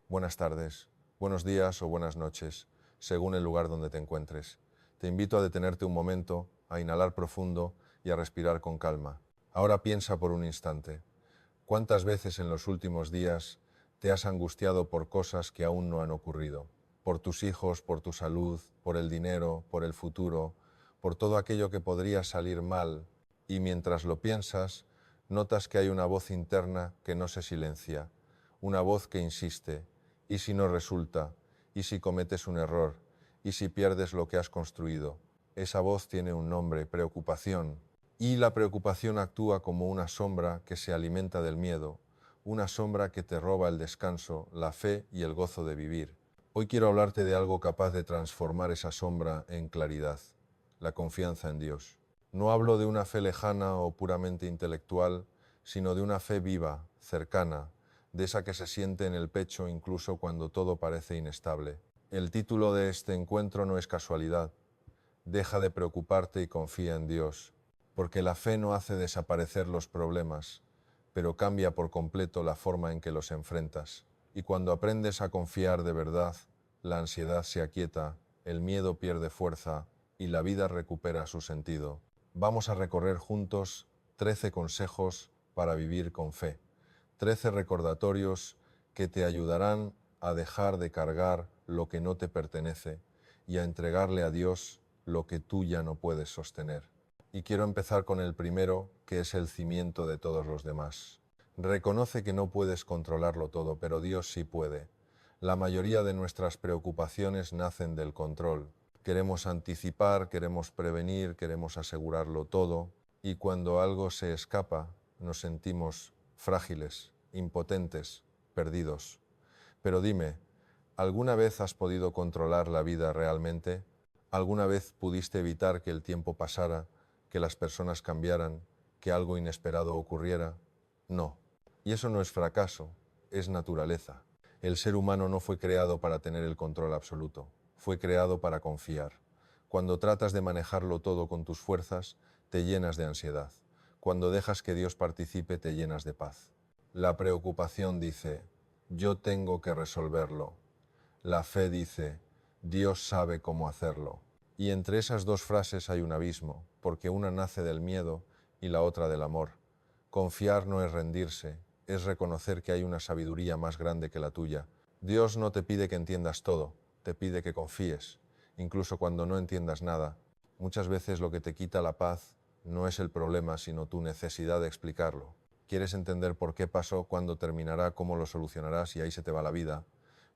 buenas tardes, buenos días o buenas noches, según el lugar donde te encuentres. Te invito a detenerte un momento, a inhalar profundo y a respirar con calma. Ahora piensa por un instante. ¿Cuántas veces en los últimos días te has angustiado por cosas que aún no han ocurrido? Por tus hijos, por tu salud, por el dinero, por el futuro, por todo aquello que podría salir mal, y mientras lo piensas, notas que hay una voz interna que no se silencia, una voz que insiste: ¿y si no resulta? ¿Y si cometes un error? ¿Y si pierdes lo que has construido? Esa voz tiene un nombre: preocupación. Y la preocupación actúa como una sombra que se alimenta del miedo, una sombra que te roba el descanso, la fe y el gozo de vivir. Hoy quiero hablarte de algo capaz de transformar esa sombra en claridad: la confianza en Dios. No hablo de una fe lejana o puramente intelectual, sino de una fe viva, cercana, de esa que se siente en el pecho incluso cuando todo parece inestable. El título de este encuentro no es casualidad: deja de preocuparte y confía en Dios, porque la fe no hace desaparecer los problemas, pero cambia por completo la forma en que los enfrentas. Y cuando aprendes a confiar de verdad, la ansiedad se aquieta, el miedo pierde fuerza y la vida recupera su sentido. Vamos a recorrer juntos 13 consejos para vivir con fe, 13 recordatorios que te ayudarán a dejar de cargar lo que no te pertenece y a entregarle a Dios lo que tú ya no puedes sostener. Y quiero empezar con el primero, que es el cimiento de todos los demás. Reconoce que no puedes controlarlo todo, pero Dios sí puede. La mayoría de nuestras preocupaciones nacen del control. Queremos anticipar, queremos prevenir, queremos asegurarlo todo, y cuando algo se escapa, nos sentimos frágiles, impotentes, perdidos. Pero dime, ¿alguna vez has podido controlar la vida realmente? ¿Alguna vez pudiste evitar que el tiempo pasara, que las personas cambiaran, que algo inesperado ocurriera? No. Y eso no es fracaso, es naturaleza. El ser humano no fue creado para tener el control absoluto, fue creado para confiar. Cuando tratas de manejarlo todo con tus fuerzas, te llenas de ansiedad. Cuando dejas que Dios participe, te llenas de paz. La preocupación dice: yo tengo que resolverlo. La fe dice: Dios sabe cómo hacerlo. Y entre esas dos frases hay un abismo, porque una nace del miedo y la otra del amor. Confiar no es rendirse, es reconocer que hay una sabiduría más grande que la tuya. Dios no te pide que entiendas todo, te pide que confíes, incluso cuando no entiendas nada. Muchas veces lo que te quita la paz no es el problema, sino tu necesidad de explicarlo. Quieres entender por qué pasó, cuándo terminará, cómo lo solucionarás, y ahí se te va la vida.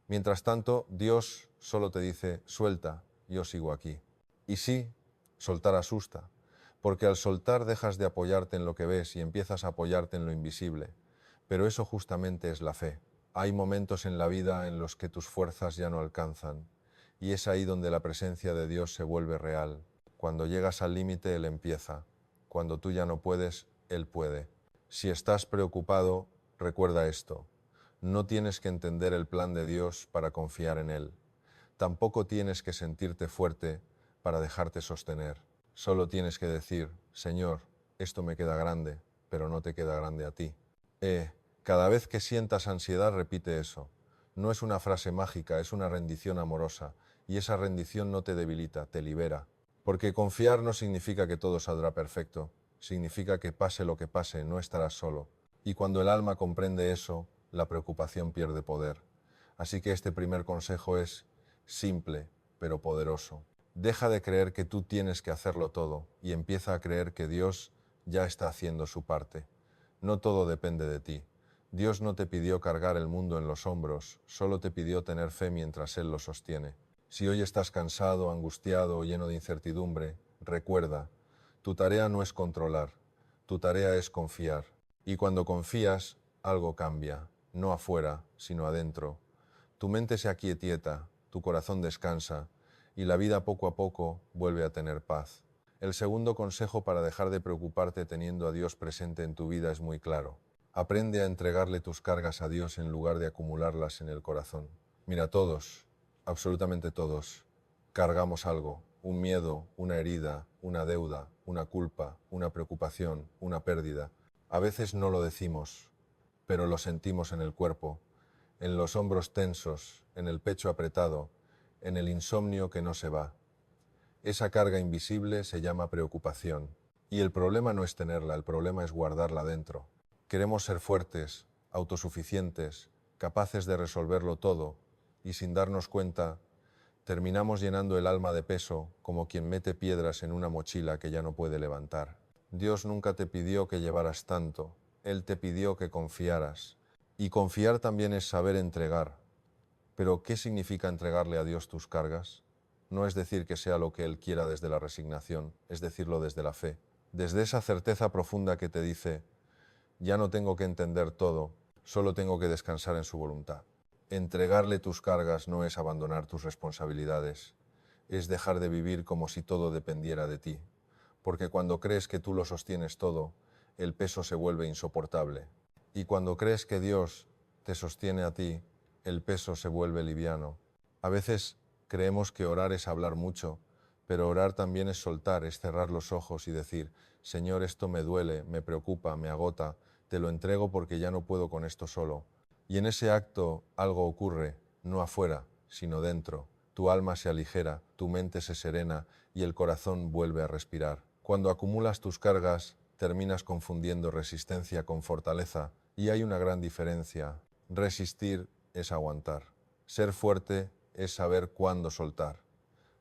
Mientras tanto, Dios solo te dice: suelta, yo sigo aquí. Y sí, soltar asusta, porque al soltar dejas de apoyarte en lo que ves y empiezas a apoyarte en lo invisible. Pero eso justamente es la fe. Hay momentos en la vida en los que tus fuerzas ya no alcanzan, y es ahí donde la presencia de Dios se vuelve real. Cuando llegas al límite, Él empieza. Cuando tú ya no puedes, Él puede. Si estás preocupado, recuerda esto: no tienes que entender el plan de Dios para confiar en Él. Tampoco tienes que sentirte fuerte para dejarte sostener. Solo tienes que decir: Señor, esto me queda grande, pero no te queda grande a ti. Cada vez que sientas ansiedad, repite eso. No es una frase mágica, es una rendición amorosa, y esa rendición no te debilita, te libera. Porque confiar no significa que todo saldrá perfecto, significa que pase lo que pase, no estarás solo. Y cuando el alma comprende eso, la preocupación pierde poder. Así que este primer consejo es simple, pero poderoso. Deja de creer que tú tienes que hacerlo todo y empieza a creer que Dios ya está haciendo su parte. No todo depende de ti. Dios no te pidió cargar el mundo en los hombros, solo te pidió tener fe mientras Él lo sostiene. Si hoy estás cansado, angustiado o lleno de incertidumbre, recuerda: tu tarea no es controlar, tu tarea es confiar. Y cuando confías, algo cambia, no afuera, sino adentro. Tu mente se aquieta, tu corazón descansa, y la vida poco a poco vuelve a tener paz. El segundo consejo para dejar de preocuparte teniendo a Dios presente en tu vida es muy claro. Aprende a entregarle tus cargas a Dios en lugar de acumularlas en el corazón. Mira, todos, absolutamente todos, cargamos algo: un miedo, una herida, una deuda, una culpa, una preocupación, una pérdida. A veces no lo decimos, pero lo sentimos en el cuerpo. en los hombros tensos, en el pecho apretado, en el insomnio que no se va. Esa carga invisible se llama preocupación. Y el problema no es tenerla, el problema es guardarla dentro. Queremos ser fuertes, autosuficientes, capaces de resolverlo todo, y sin darnos cuenta, terminamos llenando el alma de peso como quien mete piedras en una mochila que ya no puede levantar. Dios nunca te pidió que llevaras tanto, Él te pidió que confiaras. Y confiar también es saber entregar. Pero ¿qué significa entregarle a Dios tus cargas? No es decir que sea lo que Él quiera desde la resignación, es decirlo desde la fe. Desde esa certeza profunda que te dice, ya no tengo que entender todo, solo tengo que descansar en su voluntad. Entregarle tus cargas no es abandonar tus responsabilidades, es dejar de vivir como si todo dependiera de ti. Porque cuando crees que tú lo sostienes todo, el peso se vuelve insoportable. Y cuando crees que Dios te sostiene a ti, el peso se vuelve liviano. A veces creemos que orar es hablar mucho, pero orar también es soltar, es cerrar los ojos y decir, Señor, esto me duele, me preocupa, me agota, te lo entrego porque ya no puedo con esto solo. Y en ese acto algo ocurre, no afuera, sino dentro. Tu alma se aligera, tu mente se serena y el corazón vuelve a respirar. Cuando acumulas tus cargas, terminas confundiendo resistencia con fortaleza, y hay una gran diferencia. Resistir es aguantar. Ser fuerte es saber cuándo soltar.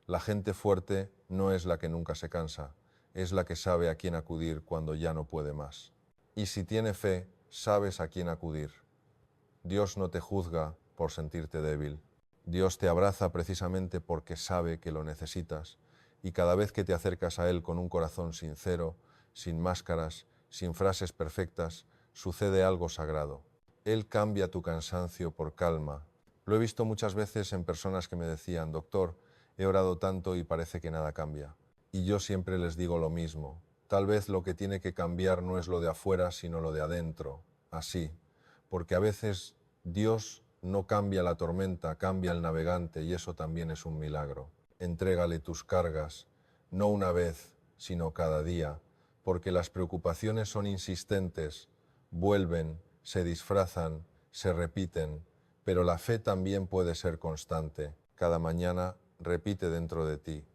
La gente fuerte no es la que nunca se cansa, es la que sabe a quién acudir cuando ya no puede más. Y si tiene fe, sabes a quién acudir. Dios no te juzga por sentirte débil. Dios te abraza precisamente porque sabe que lo necesitas, y cada vez que te acercas a Él con un corazón sincero, sin máscaras, sin frases perfectas, sucede algo sagrado. Él cambia tu cansancio por calma. Lo he visto muchas veces en personas que me decían, doctor, he orado tanto y parece que nada cambia. Y yo siempre les digo lo mismo. Tal vez lo que tiene que cambiar no es lo de afuera, sino lo de adentro. Así. Porque a veces Dios no cambia la tormenta, cambia el navegante y eso también es un milagro. Entrégale tus cargas, no una vez, sino cada día, porque las preocupaciones son insistentes, vuelven, se disfrazan, se repiten, pero la fe también puede ser constante. Cada mañana repite dentro de ti,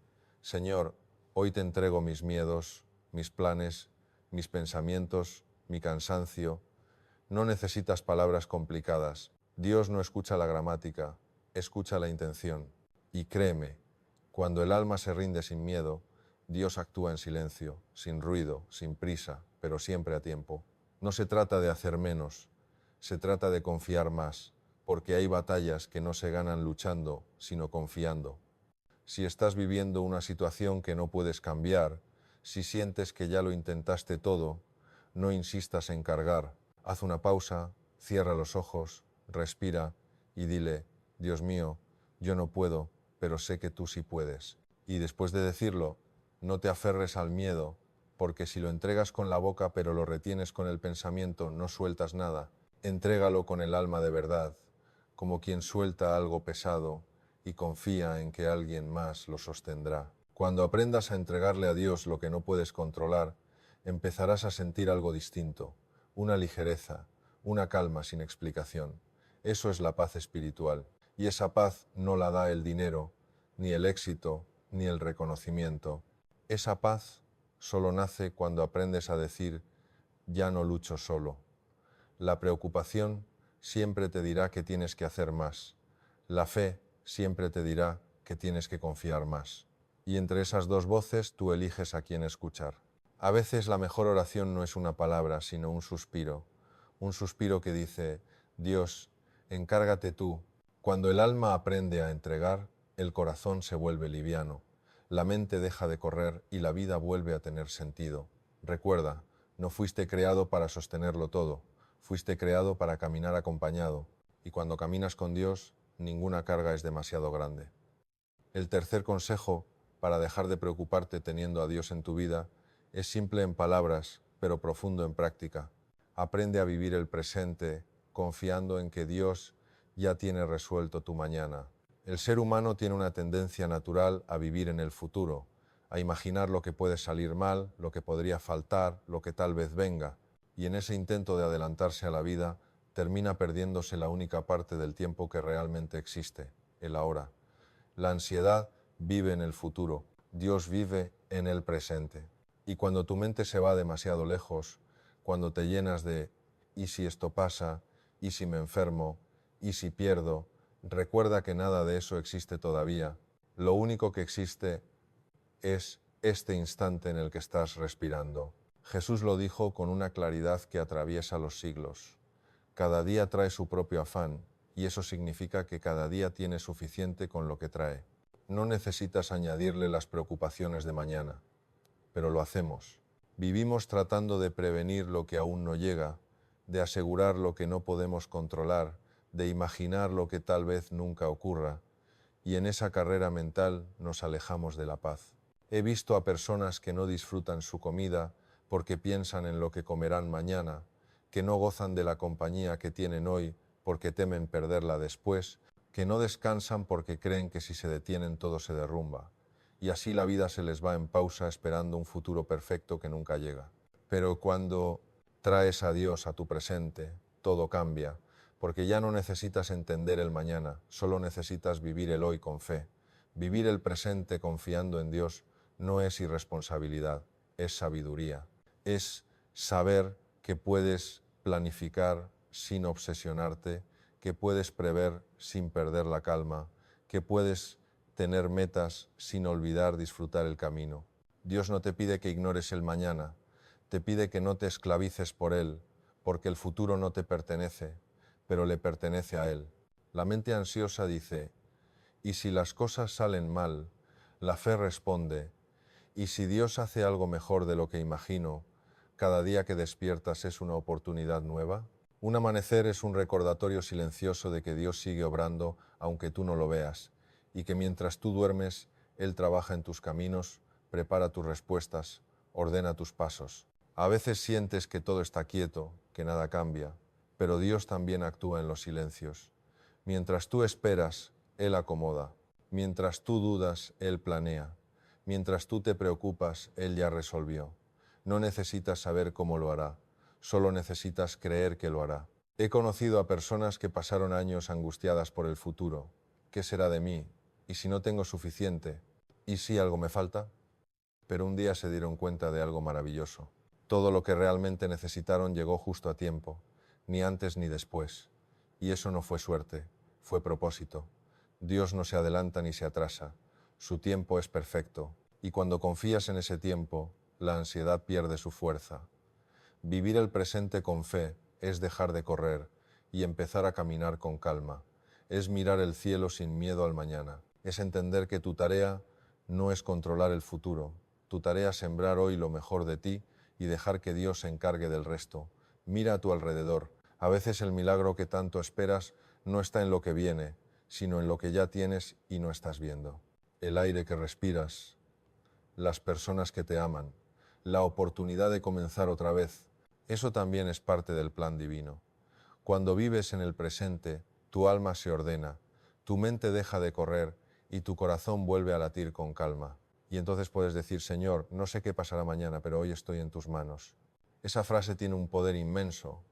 Señor, hoy te entrego mis miedos, mis planes, mis pensamientos, mi cansancio. No necesitas palabras complicadas. Dios no escucha la gramática, escucha la intención. Y créeme, cuando el alma se rinde sin miedo, Dios actúa en silencio, sin ruido, sin prisa, pero siempre a tiempo. No se trata de hacer menos, se trata de confiar más, porque hay batallas que no se ganan luchando, sino confiando. Si estás viviendo una situación que no puedes cambiar, si sientes que ya lo intentaste todo, no insistas en cargar. Haz una pausa, cierra los ojos, respira y dile, Dios mío, yo no puedo, pero sé que tú sí puedes. Y después de decirlo, no te aferres al miedo, porque si lo entregas con la boca pero lo retienes con el pensamiento, no sueltas nada. Entrégalo con el alma de verdad, como quien suelta algo pesado y confía en que alguien más lo sostendrá. Cuando aprendas a entregarle a Dios lo que no puedes controlar, empezarás a sentir algo distinto, una ligereza, una calma sin explicación. Eso es la paz espiritual, y esa paz no la da el dinero, ni el éxito, ni el reconocimiento. Esa paz solo nace cuando aprendes a decir, ya no lucho solo. La preocupación siempre te dirá que tienes que hacer más. La fe siempre te dirá que tienes que confiar más. Y entre esas dos voces tú eliges a quién escuchar. A veces la mejor oración no es una palabra, sino un suspiro que dice, Dios, encárgate tú. Cuando el alma aprende a entregar, el corazón se vuelve liviano, la mente deja de correr y la vida vuelve a tener sentido. Recuerda, no fuiste creado para sostenerlo todo, fuiste creado para caminar acompañado, y cuando caminas con Dios, ninguna carga es demasiado grande. El tercer consejo para dejar de preocuparte teniendo a Dios en tu vida es simple en palabras, pero profundo en práctica. Aprende a vivir el presente, confiando en que Dios ya tiene resuelto tu mañana. El ser humano tiene una tendencia natural a vivir en el futuro, a imaginar lo que puede salir mal, lo que podría faltar, lo que tal vez venga, y en ese intento de adelantarse a la vida, termina perdiéndose la única parte del tiempo que realmente existe, el ahora. La ansiedad vive en el futuro, Dios vive en el presente. Y cuando tu mente se va demasiado lejos, cuando te llenas de ¿y si esto pasa? ¿Y si me enfermo? ¿Y si pierdo? Recuerda que nada de eso existe todavía. Lo único que existe es este instante en el que estás respirando. Jesús lo dijo con una claridad que atraviesa los siglos. Cada día trae su propio afán, y eso significa que cada día tiene suficiente con lo que trae. No necesitas añadirle las preocupaciones de mañana, pero lo hacemos. Vivimos tratando de prevenir lo que aún no llega, de asegurar lo que no podemos controlar, de imaginar lo que tal vez nunca ocurra, y en esa carrera mental nos alejamos de la paz. He visto a personas que no disfrutan su comida porque piensan en lo que comerán mañana, que no gozan de la compañía que tienen hoy porque temen perderla después, que no descansan porque creen que si se detienen todo se derrumba, y así la vida se les va en pausa esperando un futuro perfecto que nunca llega. Pero cuando traes a Dios a tu presente, todo cambia, porque ya no necesitas entender el mañana, solo necesitas vivir el hoy con fe. Vivir el presente confiando en Dios no es irresponsabilidad, es sabiduría. Es saber que puedes planificar sin obsesionarte, que puedes prever sin perder la calma, que puedes tener metas sin olvidar disfrutar el camino. Dios no te pide que ignores el mañana, te pide que no te esclavices por él, porque el futuro no te pertenece, pero le pertenece a él. La mente ansiosa dice, ¿y si las cosas salen mal? La fe responde, ¿y si Dios hace algo mejor de lo que imagino? ¿Cada día que despiertas es una oportunidad nueva? Un amanecer es un recordatorio silencioso de que Dios sigue obrando aunque tú no lo veas, y que mientras tú duermes, Él trabaja en tus caminos, prepara tus respuestas, ordena tus pasos. A veces sientes que todo está quieto, que nada cambia, pero Dios también actúa en los silencios. Mientras tú esperas, Él acomoda. Mientras tú dudas, Él planea. Mientras tú te preocupas, Él ya resolvió. No necesitas saber cómo lo hará, solo necesitas creer que lo hará. He conocido a personas que pasaron años angustiadas por el futuro. ¿Qué será de mí? ¿Y si no tengo suficiente? ¿Y si algo me falta? Pero un día se dieron cuenta de algo maravilloso. Todo lo que realmente necesitaron llegó justo a tiempo, ni antes ni después. Y eso no fue suerte, fue propósito. Dios no se adelanta ni se atrasa, su tiempo es perfecto, y cuando confías en ese tiempo, la ansiedad pierde su fuerza. Vivir el presente con fe es dejar de correr y empezar a caminar con calma. Es mirar el cielo sin miedo al mañana. Es entender que tu tarea no es controlar el futuro. Tu tarea es sembrar hoy lo mejor de ti y dejar que Dios se encargue del resto. Mira a tu alrededor. A veces el milagro que tanto esperas no está en lo que viene, sino en lo que ya tienes y no estás viendo. El aire que respiras, las personas que te aman, la oportunidad de comenzar otra vez. Eso también es parte del plan divino. Cuando vives en el presente, tu alma se ordena, tu mente deja de correr y tu corazón vuelve a latir con calma. Y entonces puedes decir, Señor, no sé qué pasará mañana, pero hoy estoy en tus manos. Esa frase tiene un poder inmenso,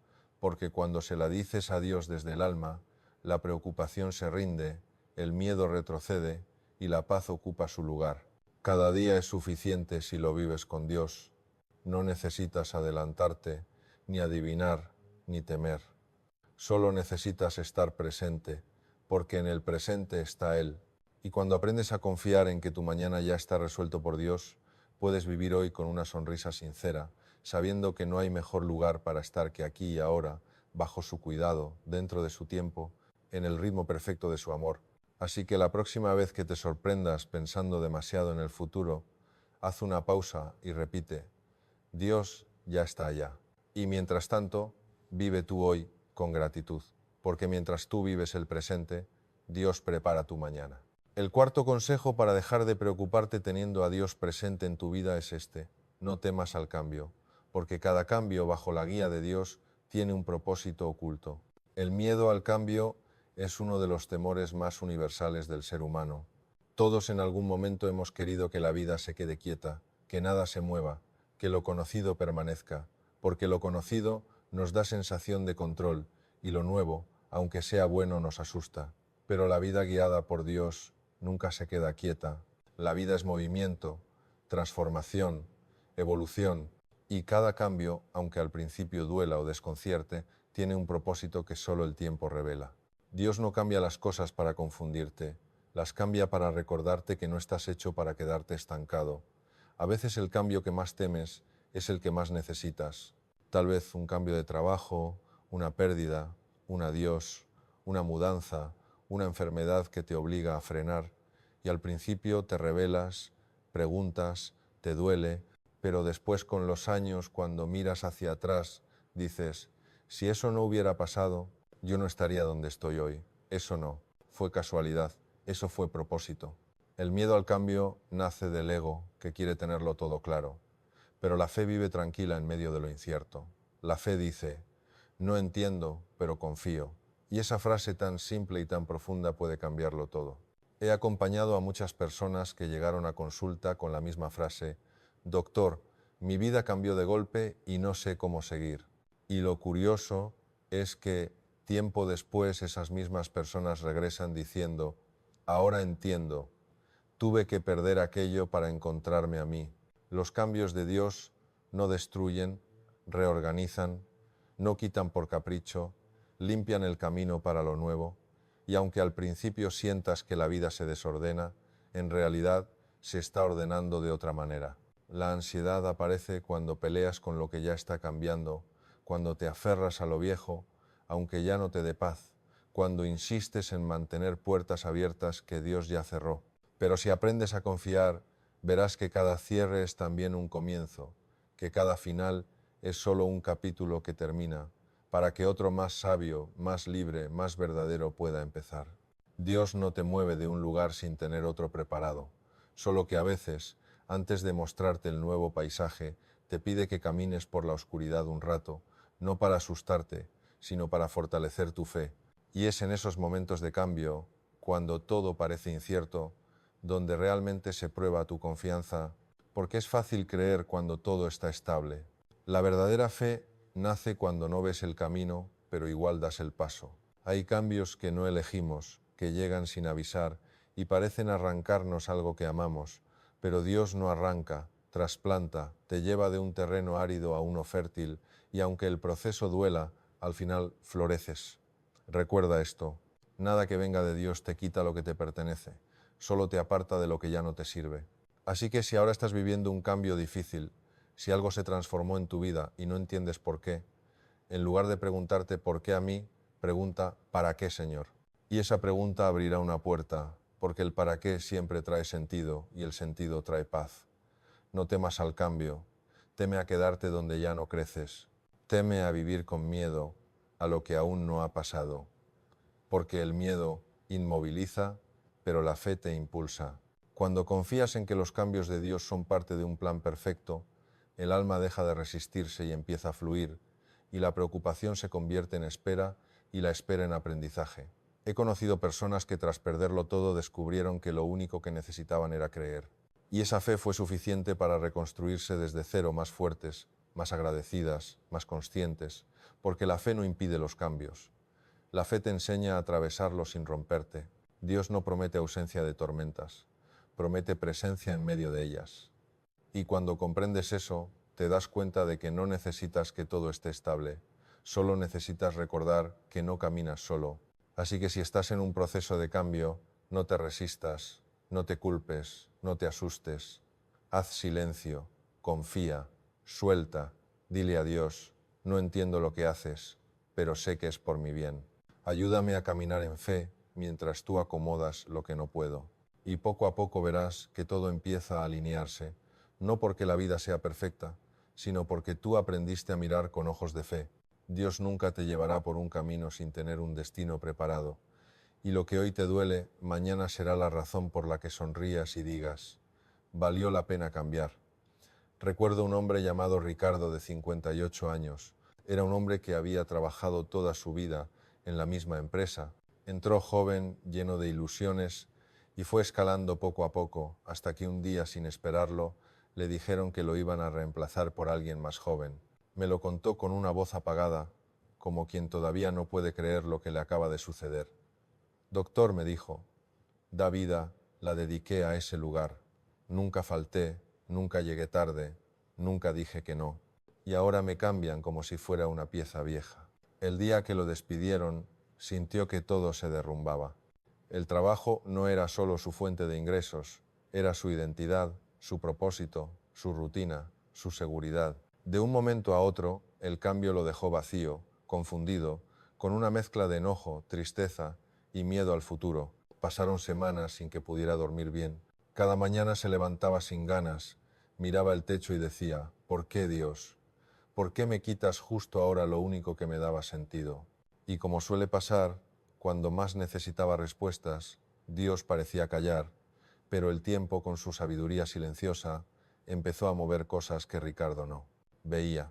porque cuando se la dices a Dios desde el alma, la preocupación se rinde, el miedo retrocede y la paz ocupa su lugar. Cada día es suficiente si lo vives con Dios. No necesitas adelantarte, ni adivinar, ni temer. Solo necesitas estar presente, porque en el presente está Él. Y cuando aprendes a confiar en que tu mañana ya está resuelto por Dios, puedes vivir hoy con una sonrisa sincera, sabiendo que no hay mejor lugar para estar que aquí y ahora, bajo su cuidado, dentro de su tiempo, en el ritmo perfecto de su amor. Así que la próxima vez que te sorprendas pensando demasiado en el futuro, haz una pausa y repite, Dios ya está allá. Y mientras tanto, vive tú hoy con gratitud, porque mientras tú vives el presente, Dios prepara tu mañana. El cuarto consejo para dejar de preocuparte teniendo a Dios presente en tu vida es este: no temas al cambio, porque cada cambio bajo la guía de Dios tiene un propósito oculto. El miedo al cambio es uno de los temores más universales del ser humano. Todos en algún momento hemos querido que la vida se quede quieta, que nada se mueva, que lo conocido permanezca, porque lo conocido nos da sensación de control y lo nuevo, aunque sea bueno, nos asusta. Pero la vida guiada por Dios nunca se queda quieta. La vida es movimiento, transformación, evolución, y cada cambio, aunque al principio duela o desconcierte, tiene un propósito que solo el tiempo revela. Dios no cambia las cosas para confundirte, las cambia para recordarte que no estás hecho para quedarte estancado. A veces el cambio que más temes es el que más necesitas. Tal vez un cambio de trabajo, una pérdida, un adiós, una mudanza, una enfermedad que te obliga a frenar, y al principio te rebelas, preguntas, te duele, pero después con los años, cuando miras hacia atrás, dices, si eso no hubiera pasado, yo no estaría donde estoy hoy. Eso no, fue casualidad, eso fue propósito. El miedo al cambio nace del ego, que quiere tenerlo todo claro, pero la fe vive tranquila en medio de lo incierto. La fe dice, no entiendo, pero confío. Y esa frase tan simple y tan profunda puede cambiarlo todo. He acompañado a muchas personas que llegaron a consulta con la misma frase, doctor, mi vida cambió de golpe y no sé cómo seguir. Y lo curioso es que tiempo después esas mismas personas regresan diciendo, ahora entiendo, tuve que perder aquello para encontrarme a mí. Los cambios de Dios no destruyen, reorganizan, no quitan por capricho, limpian el camino para lo nuevo, y aunque al principio sientas que la vida se desordena, en realidad se está ordenando de otra manera. La ansiedad aparece cuando peleas con lo que ya está cambiando, cuando te aferras a lo viejo, aunque ya no te dé paz, cuando insistes en mantener puertas abiertas que Dios ya cerró. Pero si aprendes a confiar, verás que cada cierre es también un comienzo, que cada final es solo un capítulo que termina, para que otro más sabio, más libre, más verdadero pueda empezar. Dios no te mueve de un lugar sin tener otro preparado, solo que a veces, antes de mostrarte el nuevo paisaje, te pide que camines por la oscuridad un rato, no para asustarte, sino para fortalecer tu fe. Y es en esos momentos de cambio, cuando todo parece incierto, donde realmente se prueba tu confianza, porque es fácil creer cuando todo está estable. La verdadera fe nace cuando no ves el camino, pero igual das el paso. Hay cambios que no elegimos, que llegan sin avisar y parecen arrancarnos algo que amamos, pero Dios no arranca, trasplanta, te lleva de un terreno árido a uno fértil y aunque el proceso duela, al final floreces. Recuerda esto, nada que venga de Dios te quita lo que te pertenece, solo te aparta de lo que ya no te sirve. Así que si ahora estás viviendo un cambio difícil, si algo se transformó en tu vida y no entiendes por qué, en lugar de preguntarte ¿por qué a mí?, pregunta ¿para qué, Señor? Y esa pregunta abrirá una puerta, porque el para qué siempre trae sentido y el sentido trae paz. No temas al cambio, teme a quedarte donde ya no creces, teme a vivir con miedo a lo que aún no ha pasado, porque el miedo inmoviliza, pero la fe te impulsa. Cuando confías en que los cambios de Dios son parte de un plan perfecto, el alma deja de resistirse y empieza a fluir, y la preocupación se convierte en espera y la espera en aprendizaje. He conocido personas que tras perderlo todo descubrieron que lo único que necesitaban era creer. Y esa fe fue suficiente para reconstruirse desde cero, más fuertes, más agradecidas, más conscientes, porque la fe no impide los cambios. La fe te enseña a atravesarlos sin romperte. Dios no promete ausencia de tormentas, promete presencia en medio de ellas. Y cuando comprendes eso, te das cuenta de que no necesitas que todo esté estable, solo necesitas recordar que no caminas solo. Así que si estás en un proceso de cambio, no te resistas, no te culpes, no te asustes. Haz silencio, confía, suelta, dile a Dios, no entiendo lo que haces, pero sé que es por mi bien. Ayúdame a caminar en fe mientras tú acomodas lo que no puedo. Y poco a poco verás que todo empieza a alinearse, no porque la vida sea perfecta, sino porque tú aprendiste a mirar con ojos de fe. Dios nunca te llevará por un camino sin tener un destino preparado. Y lo que hoy te duele, mañana será la razón por la que sonrías y digas, valió la pena cambiar. Recuerdo un hombre llamado Ricardo de 58 años. Era un hombre que había trabajado toda su vida en la misma empresa. Entró joven, lleno de ilusiones, y fue escalando poco a poco, hasta que un día, sin esperarlo, le dijeron que lo iban a reemplazar por alguien más joven. Me lo contó con una voz apagada, como quien todavía no puede creer lo que le acaba de suceder. Doctor, me dijo, da vida, la dediqué a ese lugar. Nunca falté, nunca llegué tarde, nunca dije que no. Y ahora me cambian como si fuera una pieza vieja. El día que lo despidieron, sintió que todo se derrumbaba. El trabajo no era solo su fuente de ingresos, era su identidad, su propósito, su rutina, su seguridad. De un momento a otro, el cambio lo dejó vacío, confundido, con una mezcla de enojo, tristeza y miedo al futuro. Pasaron semanas sin que pudiera dormir bien. Cada mañana se levantaba sin ganas, miraba el techo y decía, ¿por qué, Dios? ¿Por qué me quitas justo ahora lo único que me daba sentido? Y como suele pasar, cuando más necesitaba respuestas, Dios parecía callar, pero el tiempo, con su sabiduría silenciosa, empezó a mover cosas que Ricardo no veía.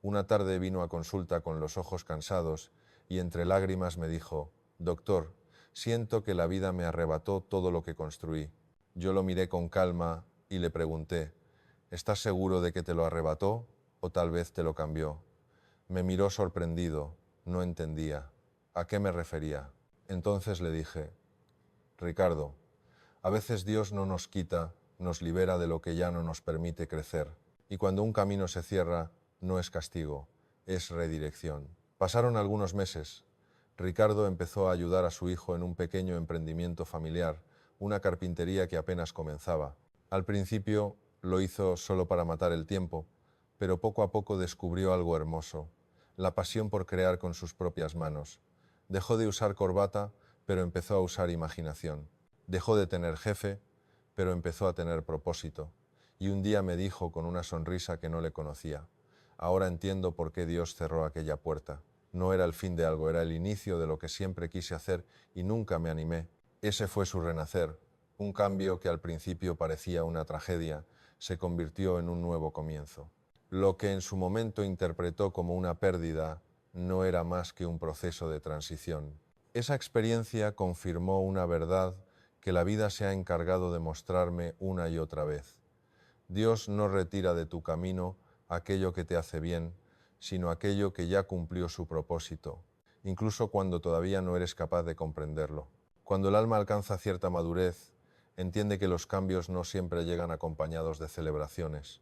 Una tarde vino a consulta con los ojos cansados y entre lágrimas me dijo, «Doctor, siento que la vida me arrebató todo lo que construí». Yo lo miré con calma y le pregunté, «¿Estás seguro de que te lo arrebató o tal vez te lo cambió?» Me miró sorprendido, no entendía. ¿A qué me refería? Entonces le dije, «Ricardo, a veces Dios no nos quita, nos libera de lo que ya no nos permite crecer. Y cuando un camino se cierra, no es castigo, es redirección». Pasaron algunos meses. Ricardo empezó a ayudar a su hijo en un pequeño emprendimiento familiar, una carpintería que apenas comenzaba. Al principio lo hizo solo para matar el tiempo, pero poco a poco descubrió algo hermoso, la pasión por crear con sus propias manos. Dejó de usar corbata, pero empezó a usar imaginación. Dejó de tener jefe, pero empezó a tener propósito. Y un día me dijo con una sonrisa que no le conocía, «Ahora entiendo por qué Dios cerró aquella puerta. No era el fin de algo, era el inicio de lo que siempre quise hacer y nunca me animé». Ese fue su renacer. Un cambio que al principio parecía una tragedia, se convirtió en un nuevo comienzo. Lo que en su momento interpretó como una pérdida no era más que un proceso de transición. Esa experiencia confirmó una verdad que la vida se ha encargado de mostrarme una y otra vez. Dios no retira de tu camino aquello que te hace bien, sino aquello que ya cumplió su propósito, incluso cuando todavía no eres capaz de comprenderlo. Cuando el alma alcanza cierta madurez, entiende que los cambios no siempre llegan acompañados de celebraciones.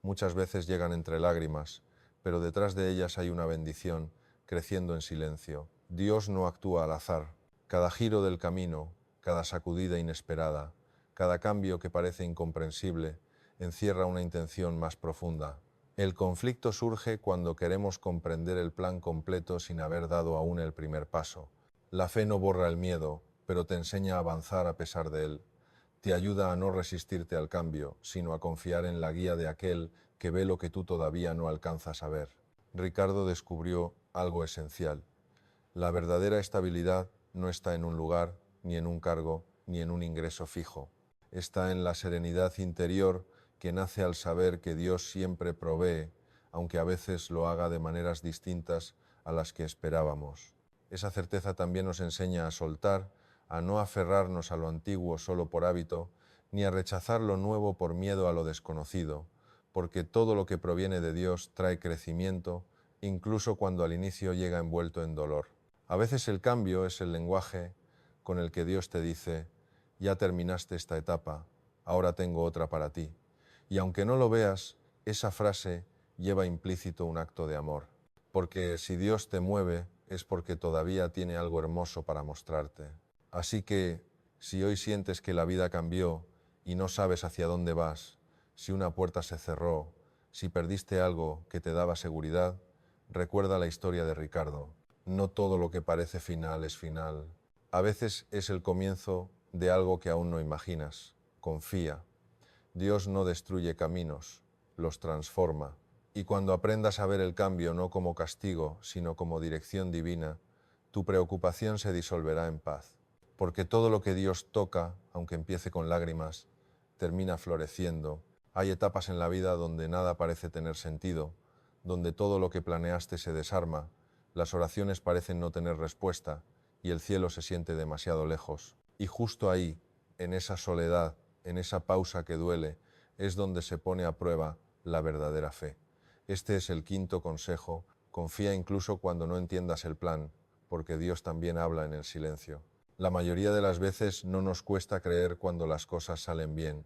Muchas veces llegan entre lágrimas, pero detrás de ellas hay una bendición, creciendo en silencio. Dios no actúa al azar. Cada giro del camino, cada sacudida inesperada, cada cambio que parece incomprensible, encierra una intención más profunda. El conflicto surge cuando queremos comprender el plan completo sin haber dado aún el primer paso. La fe no borra el miedo, pero te enseña a avanzar a pesar de él. Te ayuda a no resistirte al cambio, sino a confiar en la guía de aquel que ve lo que tú todavía no alcanzas a ver. Ricardo descubrió algo esencial. La verdadera estabilidad no está en un lugar, ni en un cargo, ni en un ingreso fijo. Está en la serenidad interior que nace al saber que Dios siempre provee, aunque a veces lo haga de maneras distintas a las que esperábamos. Esa certeza también nos enseña a soltar, a no aferrarnos a lo antiguo solo por hábito, ni a rechazar lo nuevo por miedo a lo desconocido, porque todo lo que proviene de Dios trae crecimiento, incluso cuando al inicio llega envuelto en dolor. A veces el cambio es el lenguaje con el que Dios te dice, ya terminaste esta etapa, ahora tengo otra para ti. Y aunque no lo veas, esa frase lleva implícito un acto de amor. Porque si Dios te mueve, es porque todavía tiene algo hermoso para mostrarte. Así que, si hoy sientes que la vida cambió y no sabes hacia dónde vas, si una puerta se cerró, si perdiste algo que te daba seguridad, recuerda la historia de Ricardo. No todo lo que parece final es final. A veces es el comienzo de algo que aún no imaginas. Confía. Dios no destruye caminos, los transforma. Y cuando aprendas a ver el cambio no como castigo, sino como dirección divina, tu preocupación se disolverá en paz. Porque todo lo que Dios toca, aunque empiece con lágrimas, termina floreciendo. Hay etapas en la vida donde nada parece tener sentido, donde todo lo que planeaste se desarma, las oraciones parecen no tener respuesta y el cielo se siente demasiado lejos. Y justo ahí, en esa soledad, en esa pausa que duele, es donde se pone a prueba la verdadera fe. Este es el quinto consejo Confía incluso cuando no entiendas el plan, porque Dios también habla en el silencio. La mayoría de las veces no nos cuesta creer cuando las cosas salen bien.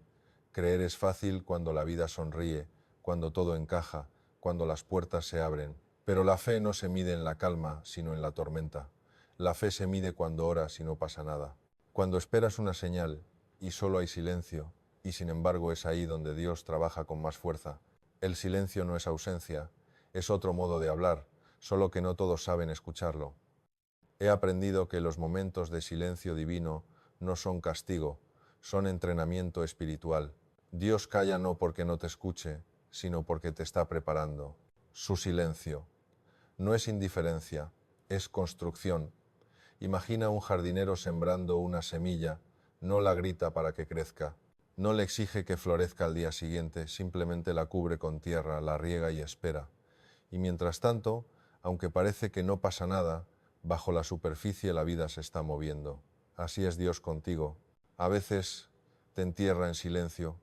Creer es fácil cuando la vida sonríe, cuando todo encaja, cuando las puertas se abren. Pero la fe no se mide en la calma, sino en la tormenta. La fe se mide cuando oras y no pasa nada. Cuando esperas una señal y solo hay silencio, y sin embargo es ahí donde Dios trabaja con más fuerza. El silencio no es ausencia, es otro modo de hablar, solo que no todos saben escucharlo. He aprendido que los momentos de silencio divino no son castigo, son entrenamiento espiritual. Dios calla no porque no te escuche, sino porque te está preparando. Su silencio no es indiferencia, es construcción. Imagina un jardinero sembrando una semilla, no la grita para que crezca, no le exige que florezca al día siguiente, simplemente la cubre con tierra, la riega y espera. Y mientras tanto, aunque parece que no pasa nada, bajo la superficie la vida se está moviendo. Así es Dios contigo. A veces te entierra en silencio,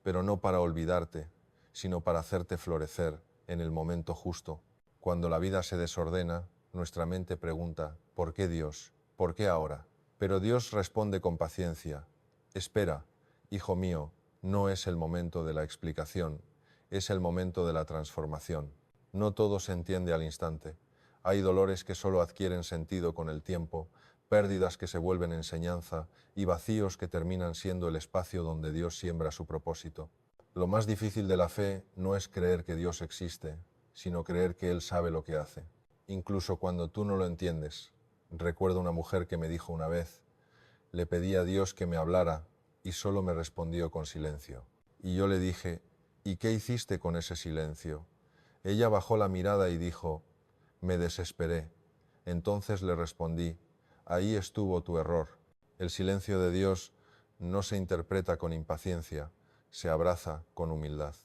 pero no para olvidarte, sino para hacerte florecer en el momento justo. Cuando la vida se desordena, nuestra mente pregunta, ¿por qué Dios? ¿Por qué ahora? Pero Dios responde con paciencia, espera, hijo mío, no es el momento de la explicación, es el momento de la transformación. No todo se entiende al instante. Hay dolores que solo adquieren sentido con el tiempo, pérdidas que se vuelven enseñanza y vacíos que terminan siendo el espacio donde Dios siembra su propósito. Lo más difícil de la fe no es creer que Dios existe, sino creer que Él sabe lo que hace, incluso cuando tú no lo entiendes. Recuerdo una mujer que me dijo una vez, le pedí a Dios que me hablara y solo me respondió con silencio. Y yo le dije, ¿y qué hiciste con ese silencio? Ella bajó la mirada y dijo, me desesperé. Entonces le respondí, ahí estuvo tu error. El silencio de Dios no se interpreta con impaciencia, se abraza con humildad.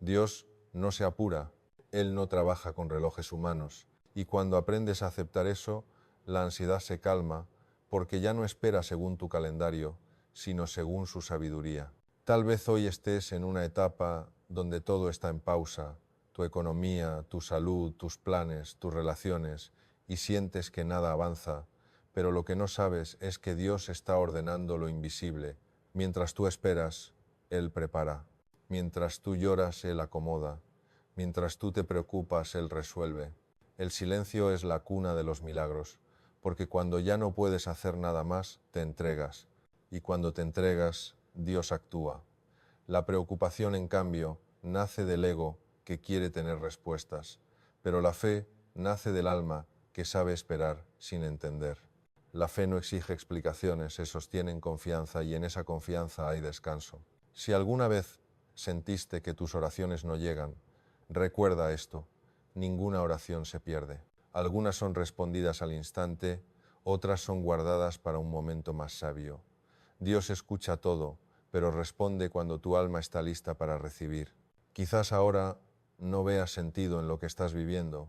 Dios no se apura, Él no trabaja con relojes humanos. Y cuando aprendes a aceptar eso, la ansiedad se calma, porque ya no espera según tu calendario, sino según su sabiduría. Tal vez hoy estés en una etapa donde todo está en pausa, tu economía, tu salud, tus planes, tus relaciones, y sientes que nada avanza, pero lo que no sabes es que Dios está ordenando lo invisible. Mientras tú esperas, Él prepara. Mientras tú lloras, Él acomoda. Mientras tú te preocupas, Él resuelve. El silencio es la cuna de los milagros, porque cuando ya no puedes hacer nada más, te entregas. Y cuando te entregas, Dios actúa. La preocupación, en cambio, nace del ego que quiere tener respuestas, pero la fe nace del alma que sabe esperar sin entender. La fe no exige explicaciones, se sostiene en confianza y en esa confianza hay descanso. Si alguna vez sentiste que tus oraciones no llegan, recuerda esto, ninguna oración se pierde. Algunas son respondidas al instante, otras son guardadas para un momento más sabio. Dios escucha todo, pero responde cuando tu alma está lista para recibir. Quizás ahora no veas sentido en lo que estás viviendo,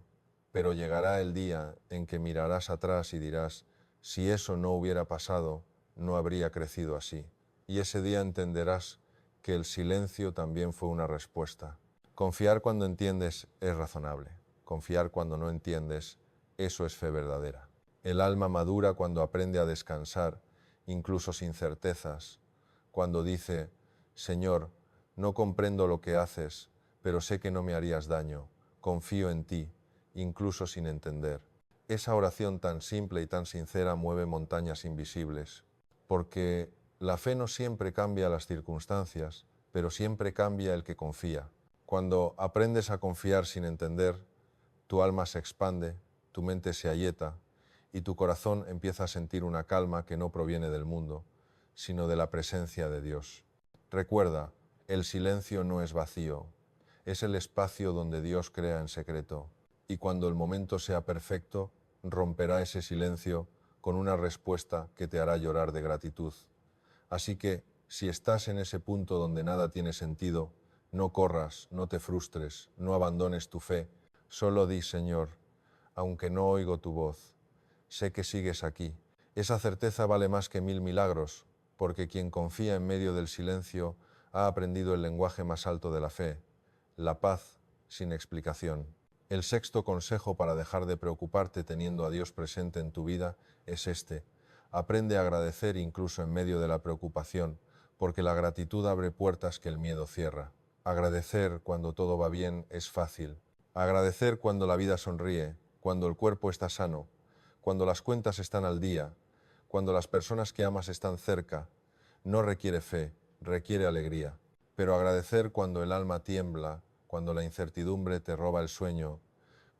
pero llegará el día en que mirarás atrás y dirás, si eso no hubiera pasado, no habría crecido así. Y ese día entenderás que el silencio también fue una respuesta. Confiar cuando entiendes es razonable. Confiar cuando no entiendes, eso es fe verdadera. El alma madura cuando aprende a descansar, incluso sin certezas, cuando dice, Señor, no comprendo lo que haces, pero sé que no me harías daño, confío en ti, incluso sin entender. Esa oración tan simple y tan sincera mueve montañas invisibles, porque la fe no siempre cambia las circunstancias, pero siempre cambia el que confía. Cuando aprendes a confiar sin entender, tu alma se expande, tu mente se aquieta y tu corazón empieza a sentir una calma que no proviene del mundo, sino de la presencia de Dios. Recuerda, el silencio no es vacío, es el espacio donde Dios crea en secreto, y cuando el momento sea perfecto, romperá ese silencio con una respuesta que te hará llorar de gratitud. Así que, si estás en ese punto donde nada tiene sentido, no corras, no te frustres, no abandones tu fe, solo di, Señor, aunque no oigo tu voz, sé que sigues aquí. Esa certeza vale más que 1000 milagros, porque quien confía en medio del silencio ha aprendido el lenguaje más alto de la fe, la paz sin explicación. El sexto consejo para dejar de preocuparte teniendo a Dios presente en tu vida es este: aprende a agradecer incluso en medio de la preocupación, porque la gratitud abre puertas que el miedo cierra. Agradecer cuando todo va bien es fácil. Agradecer cuando la vida sonríe, cuando el cuerpo está sano, cuando las cuentas están al día, cuando las personas que amas están cerca, no requiere fe, requiere alegría. Pero agradecer cuando el alma tiembla, cuando la incertidumbre te roba el sueño,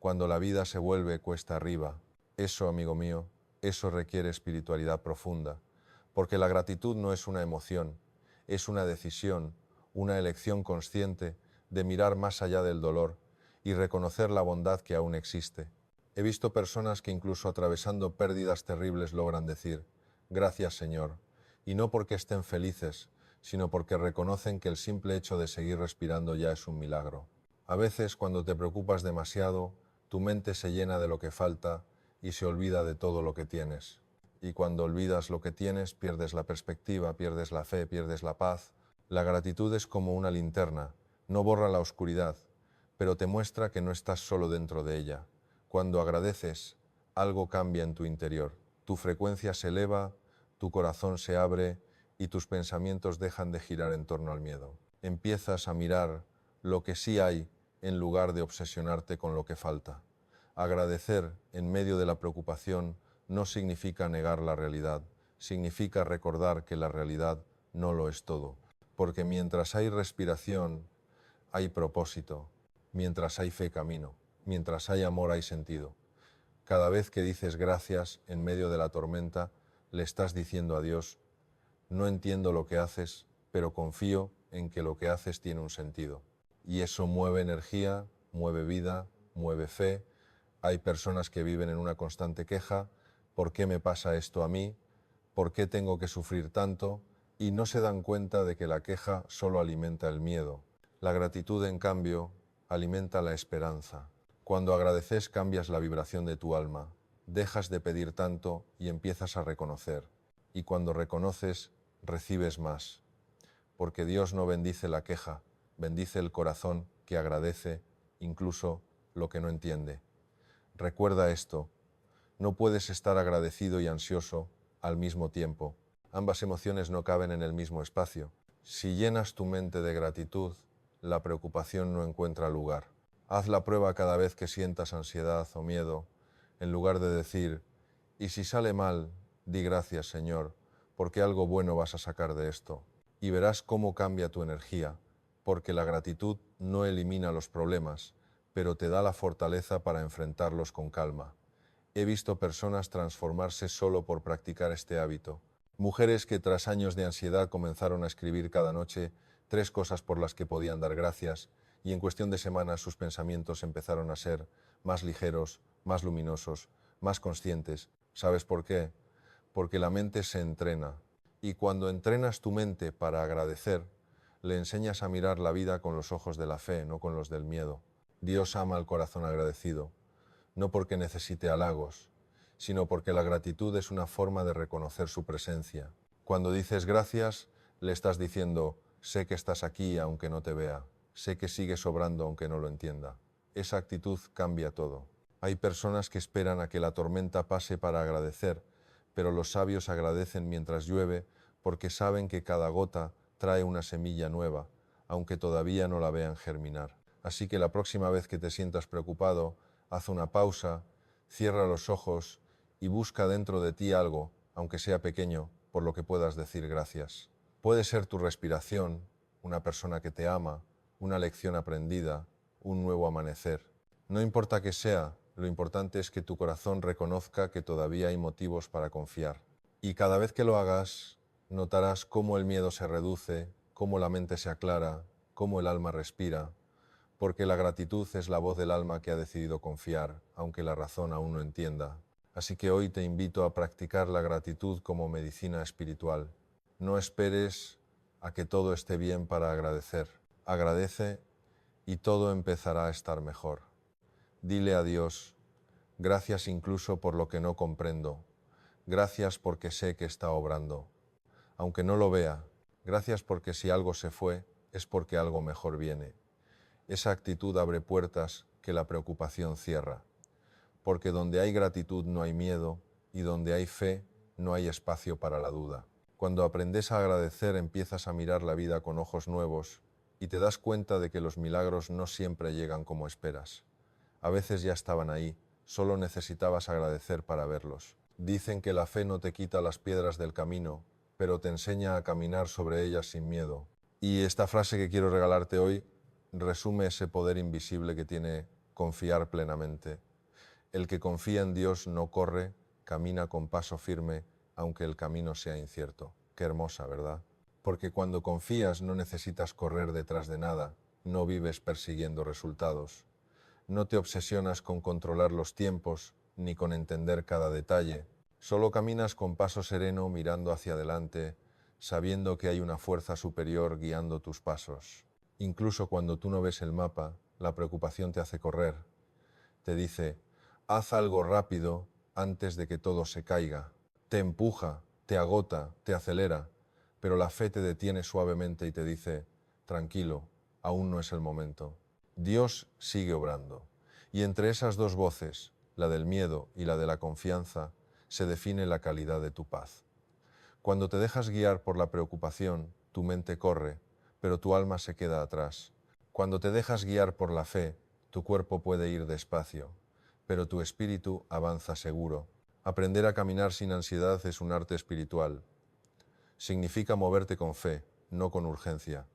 cuando la vida se vuelve cuesta arriba, eso, amigo mío, eso requiere espiritualidad profunda, porque la gratitud no es una emoción, es una decisión, una elección consciente de mirar más allá del dolor y reconocer la bondad que aún existe. He visto personas que incluso atravesando pérdidas terribles logran decir: gracias, Señor, y no porque estén felices, sino porque reconocen que el simple hecho de seguir respirando ya es un milagro. A veces, cuando te preocupas demasiado, tu mente se llena de lo que falta y se olvida de todo lo que tienes. Y cuando olvidas lo que tienes, pierdes la perspectiva, pierdes la fe, pierdes la paz. La gratitud es como una linterna, no borra la oscuridad, pero te muestra que no estás solo dentro de ella. Cuando agradeces, algo cambia en tu interior. Tu frecuencia se eleva, tu corazón se abre y tus pensamientos dejan de girar en torno al miedo. Empiezas a mirar lo que sí hay en lugar de obsesionarte con lo que falta. Agradecer en medio de la preocupación no significa negar la realidad, significa recordar que la realidad no lo es todo. Porque mientras hay respiración, hay propósito, mientras hay fe, camino, mientras hay amor, hay sentido. Cada vez que dices gracias en medio de la tormenta, le estás diciendo a Dios: no entiendo lo que haces, pero confío en que lo que haces tiene un sentido. Y eso mueve energía, mueve vida, mueve fe. Hay personas que viven en una constante queja: ¿por qué me pasa esto a mí? ¿Por qué tengo que sufrir tanto? Y no se dan cuenta de que la queja solo alimenta el miedo. La gratitud, en cambio, alimenta la esperanza. Cuando agradeces, cambias la vibración de tu alma. Dejas de pedir tanto y empiezas a reconocer. Y cuando reconoces, recibes más. Porque Dios no bendice la queja, bendice el corazón que agradece incluso lo que no entiende. Recuerda esto: no puedes estar agradecido y ansioso al mismo tiempo. Ambas emociones no caben en el mismo espacio. Si llenas tu mente de gratitud, la preocupación no encuentra lugar. Haz la prueba cada vez que sientas ansiedad o miedo. En lugar de decir: ¿y si sale mal? Di gracias, Señor, porque algo bueno vas a sacar de esto. Y verás cómo cambia tu energía, porque la gratitud no elimina los problemas, pero te da la fortaleza para enfrentarlos con calma. He visto personas transformarse solo por practicar este hábito. Mujeres que tras años de ansiedad comenzaron a escribir cada noche 3 cosas por las que podían dar gracias, y en cuestión de semanas sus pensamientos empezaron a ser más ligeros, más luminosos, más conscientes. ¿Sabes por qué? Porque la mente se entrena, y cuando entrenas tu mente para agradecer, le enseñas a mirar la vida con los ojos de la fe, no con los del miedo. Dios ama al corazón agradecido, no porque necesite halagos, sino porque la gratitud es una forma de reconocer su presencia. Cuando dices gracias, le estás diciendo: sé que estás aquí aunque no te vea, sé que sigues obrando aunque no lo entienda. Esa actitud cambia todo. Hay personas que esperan a que la tormenta pase para agradecer, pero los sabios agradecen mientras llueve porque saben que cada gota trae una semilla nueva, aunque todavía no la vean germinar. Así que la próxima vez que te sientas preocupado, haz una pausa, cierra los ojos y busca dentro de ti algo, aunque sea pequeño, por lo que puedas decir gracias. Puede ser tu respiración, una persona que te ama, una lección aprendida, un nuevo amanecer. No importa qué sea, lo importante es que tu corazón reconozca que todavía hay motivos para confiar. Y cada vez que lo hagas, notarás cómo el miedo se reduce, cómo la mente se aclara, cómo el alma respira, porque la gratitud es la voz del alma que ha decidido confiar, aunque la razón aún no entienda. Así que hoy te invito a practicar la gratitud como medicina espiritual. No esperes a que todo esté bien para agradecer. Agradece y todo empezará a estar mejor. Dile a Dios: gracias incluso por lo que no comprendo. Gracias porque sé que está obrando. Aunque no lo vea, gracias porque si algo se fue, es porque algo mejor viene. Esa actitud abre puertas que la preocupación cierra, porque donde hay gratitud no hay miedo y donde hay fe no hay espacio para la duda. Cuando aprendes a agradecer empiezas a mirar la vida con ojos nuevos y te das cuenta de que los milagros no siempre llegan como esperas. A veces ya estaban ahí, solo necesitabas agradecer para verlos. Dicen que la fe no te quita las piedras del camino, pero te enseña a caminar sobre ellas sin miedo. Y esta frase que quiero regalarte hoy resume ese poder invisible que tiene confiar plenamente. El que confía en Dios no corre, camina con paso firme, aunque el camino sea incierto. Qué hermosa, ¿verdad? Porque cuando confías no necesitas correr detrás de nada, no vives persiguiendo resultados. No te obsesionas con controlar los tiempos, ni con entender cada detalle. Solo caminas con paso sereno mirando hacia adelante, sabiendo que hay una fuerza superior guiando tus pasos. Incluso cuando tú no ves el mapa, la preocupación te hace correr. Te dice, haz algo rápido antes de que todo se caiga. Te empuja, te agota, te acelera, pero la fe te detiene suavemente y te dice, tranquilo, aún no es el momento. Dios sigue obrando. Y entre esas dos voces, la del miedo y la de la confianza, se define la calidad de tu paz. Cuando te dejas guiar por la preocupación, tu mente corre, pero tu alma se queda atrás. Cuando te dejas guiar por la fe, tu cuerpo puede ir despacio, pero tu espíritu avanza seguro. Aprender a caminar sin ansiedad es un arte espiritual. Significa moverte con fe, no con urgencia.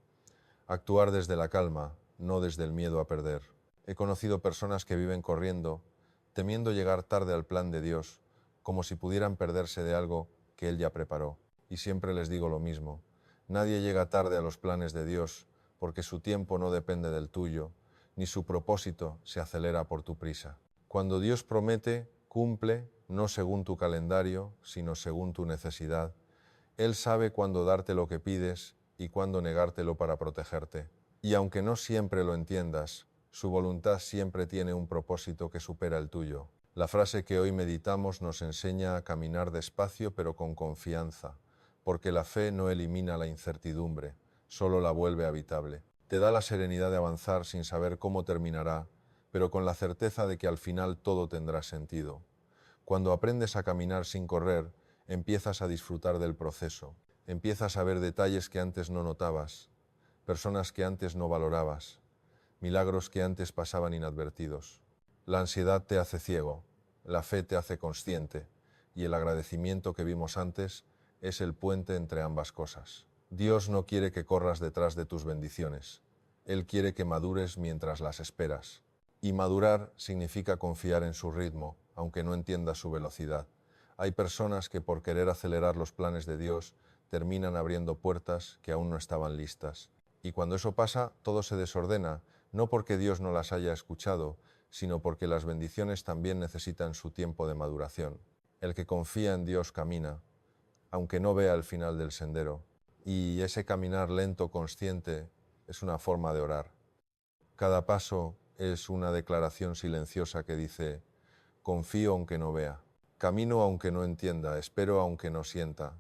Actuar desde la calma, no desde el miedo a perder. He conocido personas que viven corriendo, temiendo llegar tarde al plan de Dios, como si pudieran perderse de algo que Él ya preparó. Y siempre les digo lo mismo, nadie llega tarde a los planes de Dios, porque su tiempo no depende del tuyo, ni su propósito se acelera por tu prisa. Cuando Dios promete, cumple, no según tu calendario, sino según tu necesidad. Él sabe cuándo darte lo que pides y cuándo negártelo para protegerte. Y aunque no siempre lo entiendas, su voluntad siempre tiene un propósito que supera el tuyo. La frase que hoy meditamos nos enseña a caminar despacio pero con confianza, porque la fe no elimina la incertidumbre, solo la vuelve habitable. Te da la serenidad de avanzar sin saber cómo terminará, pero con la certeza de que al final todo tendrá sentido. Cuando aprendes a caminar sin correr, empiezas a disfrutar del proceso, empiezas a ver detalles que antes no notabas, personas que antes no valorabas, milagros que antes pasaban inadvertidos. La ansiedad te hace ciego, la fe te hace consciente, y el agradecimiento que vimos antes es el puente entre ambas cosas. Dios no quiere que corras detrás de tus bendiciones. Él quiere que madures mientras las esperas. Y madurar significa confiar en su ritmo, aunque no entiendas su velocidad. Hay personas que por querer acelerar los planes de Dios terminan abriendo puertas que aún no estaban listas. Y cuando eso pasa, todo se desordena, no porque Dios no las haya escuchado, sino porque las bendiciones también necesitan su tiempo de maduración. El que confía en Dios camina, aunque no vea el final del sendero, y ese caminar lento, consciente, es una forma de orar. Cada paso es una declaración silenciosa que dice, confío aunque no vea, camino aunque no entienda, espero aunque no sienta.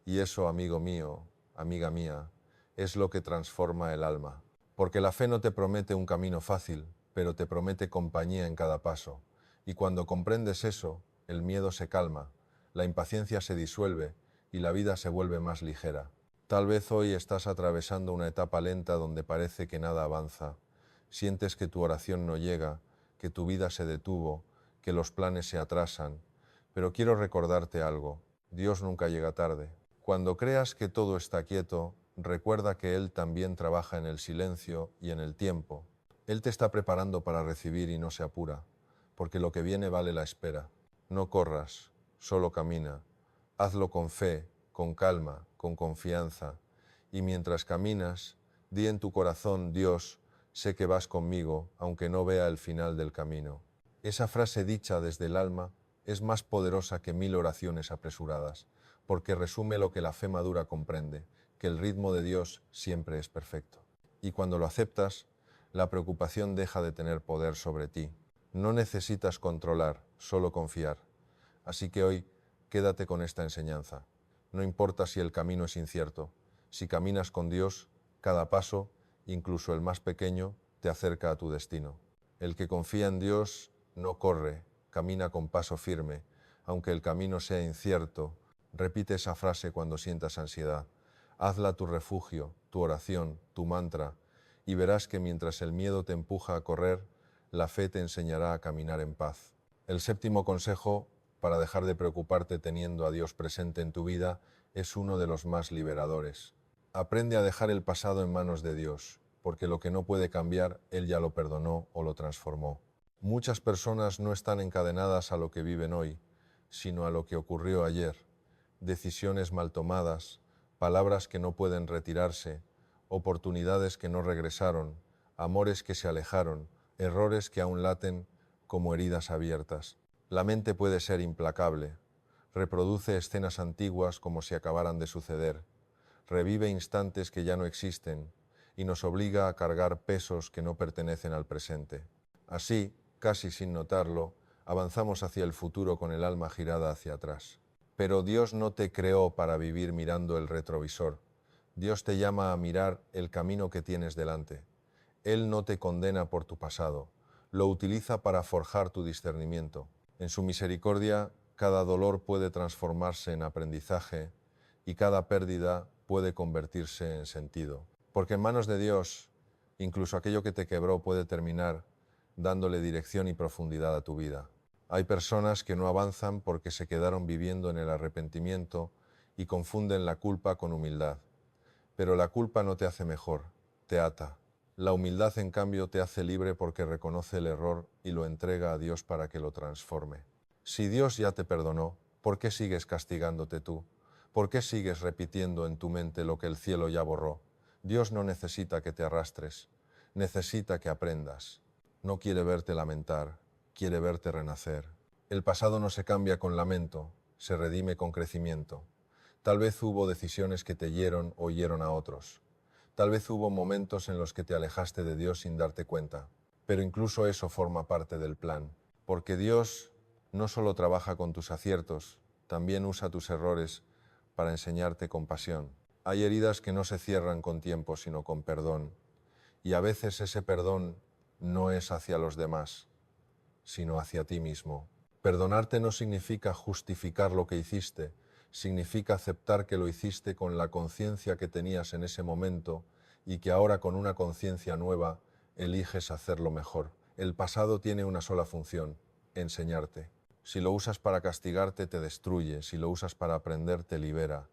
Y eso, amigo mío, amiga mía, es lo que transforma el alma. Porque la fe no te promete un camino fácil, pero te promete compañía en cada paso. Y cuando comprendes eso, el miedo se calma, la impaciencia se disuelve y la vida se vuelve más ligera. Tal vez hoy estás atravesando una etapa lenta donde parece que nada avanza. Sientes que tu oración no llega, que tu vida se detuvo, que los planes se atrasan. Pero quiero recordarte algo, Dios nunca llega tarde. Cuando creas que todo está quieto, recuerda que Él también trabaja en el silencio y en el tiempo. Él te está preparando para recibir y no se apura, porque lo que viene vale la espera. No corras, solo camina. Hazlo con fe, con calma, con confianza. Y mientras caminas, di en tu corazón, Dios, sé que vas conmigo, aunque no vea el final del camino. Esa frase dicha desde el alma es más poderosa que 1000 oraciones apresuradas, porque resume lo que la fe madura comprende, que el ritmo de Dios siempre es perfecto. Y cuando lo aceptas, la preocupación deja de tener poder sobre ti. No necesitas controlar, solo confiar. Así que hoy, quédate con esta enseñanza. No importa si el camino es incierto, si caminas con Dios, cada paso, incluso el más pequeño, te acerca a tu destino. El que confía en Dios no corre, camina con paso firme, aunque el camino sea incierto. Repite esa frase cuando sientas ansiedad. Hazla tu refugio, tu oración, tu mantra, y verás que mientras el miedo te empuja a correr, la fe te enseñará a caminar en paz. El séptimo consejo para dejar de preocuparte teniendo a Dios presente en tu vida es uno de los más liberadores. Aprende a dejar el pasado en manos de Dios, porque lo que no puede cambiar, Él ya lo perdonó o lo transformó. Muchas personas no están encadenadas a lo que viven hoy, sino a lo que ocurrió ayer. Decisiones mal tomadas, palabras que no pueden retirarse, oportunidades que no regresaron, amores que se alejaron, errores que aún laten como heridas abiertas. La mente puede ser implacable. Reproduce escenas antiguas como si acabaran de suceder. Revive instantes que ya no existen y nos obliga a cargar pesos que no pertenecen al presente. Así, casi sin notarlo, avanzamos hacia el futuro con el alma girada hacia atrás. Pero Dios no te creó para vivir mirando el retrovisor. Dios te llama a mirar el camino que tienes delante. Él no te condena por tu pasado, lo utiliza para forjar tu discernimiento. En su misericordia, cada dolor puede transformarse en aprendizaje y cada pérdida puede convertirse en sentido. Porque en manos de Dios, incluso aquello que te quebró puede terminar dándole dirección y profundidad a tu vida. Hay personas que no avanzan porque se quedaron viviendo en el arrepentimiento y confunden la culpa con humildad. Pero la culpa no te hace mejor, te ata. La humildad, en cambio, te hace libre porque reconoce el error y lo entrega a Dios para que lo transforme. Si Dios ya te perdonó, ¿por qué sigues castigándote tú? ¿Por qué sigues repitiendo en tu mente lo que el cielo ya borró? Dios no necesita que te arrastres, necesita que aprendas. No quiere verte lamentar, quiere verte renacer. El pasado no se cambia con lamento, se redime con crecimiento. Tal vez hubo decisiones que te hirieron o hirieron a otros. Tal vez hubo momentos en los que te alejaste de Dios sin darte cuenta, pero incluso eso forma parte del plan, porque Dios no solo trabaja con tus aciertos, también usa tus errores para enseñarte compasión. Hay heridas que no se cierran con tiempo, sino con perdón, y a veces ese perdón no es hacia los demás, sino hacia ti mismo. Perdonarte no significa justificar lo que hiciste, significa aceptar que lo hiciste con la conciencia que tenías en ese momento y que ahora con una conciencia nueva eliges hacerlo mejor. El pasado tiene una sola función, enseñarte. Si lo usas para castigarte, te destruye, si lo usas para aprender, te libera.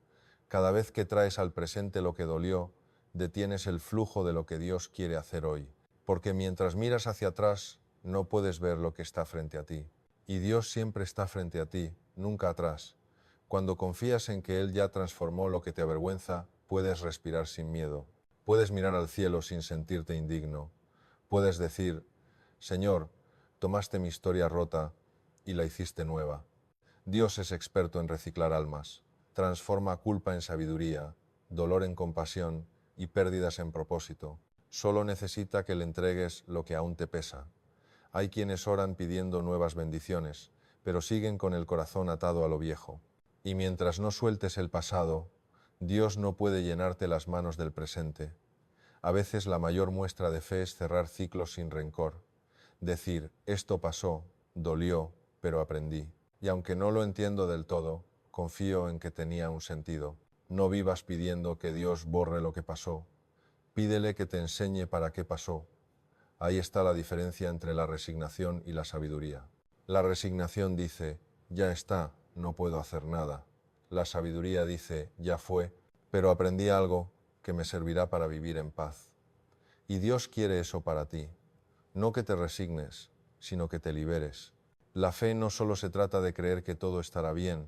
Cada vez que traes al presente lo que dolió, detienes el flujo de lo que Dios quiere hacer hoy. Porque mientras miras hacia atrás, no puedes ver lo que está frente a ti. Y Dios siempre está frente a ti, nunca atrás. Cuando confías en que Él ya transformó lo que te avergüenza, puedes respirar sin miedo. Puedes mirar al cielo sin sentirte indigno. Puedes decir, Señor, tomaste mi historia rota y la hiciste nueva. Dios es experto en reciclar almas. Transforma culpa en sabiduría, dolor en compasión y pérdidas en propósito. Solo necesita que le entregues lo que aún te pesa. Hay quienes oran pidiendo nuevas bendiciones, pero siguen con el corazón atado a lo viejo. Y mientras no sueltes el pasado, Dios no puede llenarte las manos del presente. A veces la mayor muestra de fe es cerrar ciclos sin rencor. Decir, esto pasó, dolió, pero aprendí. Y aunque no lo entiendo del todo, confío en que tenía un sentido. No vivas pidiendo que Dios borre lo que pasó. Pídele que te enseñe para qué pasó. Ahí está la diferencia entre la resignación y la sabiduría. La resignación dice, ya está, no puedo hacer nada. La sabiduría dice, ya fue, pero aprendí algo que me servirá para vivir en paz. Y Dios quiere eso para ti. No que te resignes, sino que te liberes. La fe no solo se trata de creer que todo estará bien,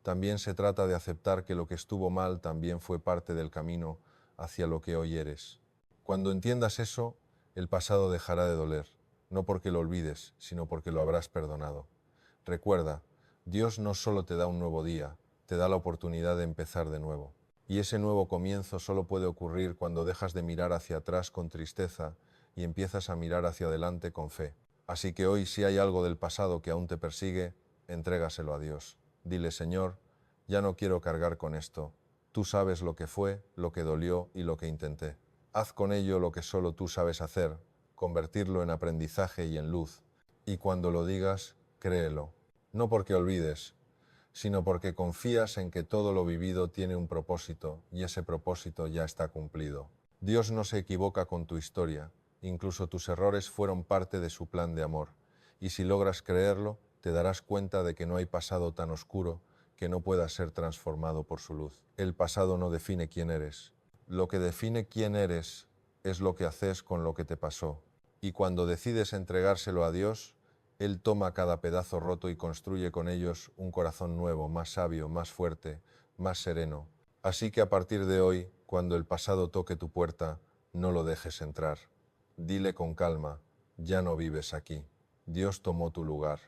también se trata de aceptar que lo que estuvo mal también fue parte del camino hacia lo que hoy eres. Cuando entiendas eso, el pasado dejará de doler, no porque lo olvides, sino porque lo habrás perdonado. Recuerda, Dios no solo te da un nuevo día, te da la oportunidad de empezar de nuevo. Y ese nuevo comienzo solo puede ocurrir cuando dejas de mirar hacia atrás con tristeza y empiezas a mirar hacia adelante con fe. Así que hoy, si hay algo del pasado que aún te persigue, entrégaselo a Dios. Dile, Señor, ya no quiero cargar con esto. Tú sabes lo que fue, lo que dolió y lo que intenté. Haz con ello lo que solo tú sabes hacer, convertirlo en aprendizaje y en luz. Y cuando lo digas, créelo. No porque olvides, sino porque confías en que todo lo vivido tiene un propósito y ese propósito ya está cumplido. Dios no se equivoca con tu historia, incluso tus errores fueron parte de su plan de amor, y si logras creerlo, te darás cuenta de que no hay pasado tan oscuro que no pueda ser transformado por su luz. El pasado no define quién eres. Lo que define quién eres es lo que haces con lo que te pasó, y cuando decides entregárselo a Dios, Él toma cada pedazo roto y construye con ellos un corazón nuevo, más sabio, más fuerte, más sereno. Así que a partir de hoy, cuando el pasado toque tu puerta, no lo dejes entrar. Dile con calma, ya no vives aquí. Dios tomó tu lugar.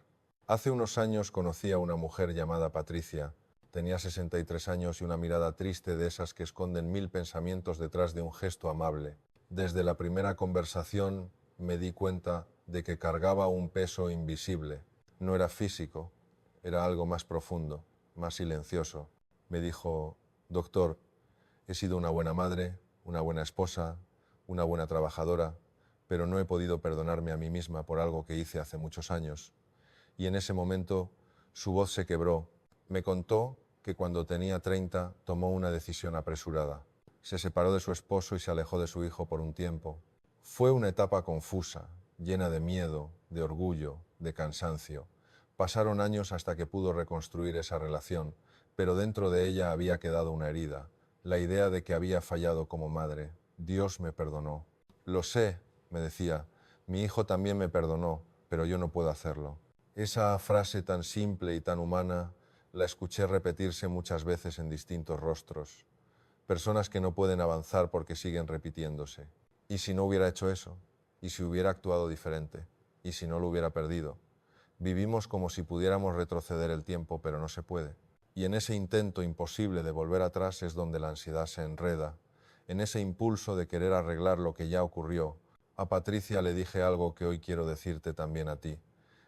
Hace unos años conocí a una mujer llamada Patricia. Tenía 63 años y una mirada triste de esas que esconden 1000 pensamientos detrás de un gesto amable. Desde la primera conversación me di cuenta de que cargaba un peso invisible. No era físico, era algo más profundo, más silencioso. Me dijo: doctor, he sido una buena madre, una buena esposa, una buena trabajadora, pero no he podido perdonarme a mí misma por algo que hice hace muchos años. Y en ese momento su voz se quebró. Me contó que cuando tenía 30 tomó una decisión apresurada. Se separó de su esposo y se alejó de su hijo por un tiempo. Fue una etapa confusa, llena de miedo, de orgullo, de cansancio. Pasaron años hasta que pudo reconstruir esa relación, pero dentro de ella había quedado una herida, la idea de que había fallado como madre. Dios me perdonó. Lo sé, me decía, mi hijo también me perdonó, pero yo no puedo hacerlo. Esa frase tan simple y tan humana la escuché repetirse muchas veces en distintos rostros. Personas que no pueden avanzar porque siguen repitiéndose. ¿Y si no hubiera hecho eso? ¿Y si hubiera actuado diferente? ¿Y si no lo hubiera perdido? Vivimos como si pudiéramos retroceder el tiempo, pero no se puede. Y en ese intento imposible de volver atrás es donde la ansiedad se enreda, en ese impulso de querer arreglar lo que ya ocurrió. A Patricia le dije algo que hoy quiero decirte también a ti.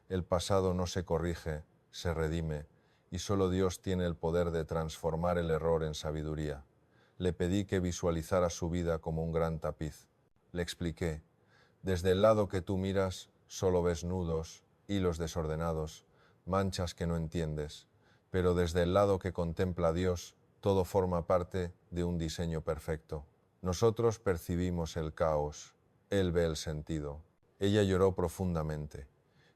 El pasado no se corrige, se redime, y solo Dios tiene el poder de transformar el error en sabiduría. Le pedí que visualizara su vida como un gran tapiz. Le expliqué: desde el lado que tú miras, solo ves nudos, hilos desordenados, manchas que no entiendes, pero desde el lado que contempla a Dios, todo forma parte de un diseño perfecto. Nosotros percibimos el caos, Él ve el sentido. Ella lloró profundamente,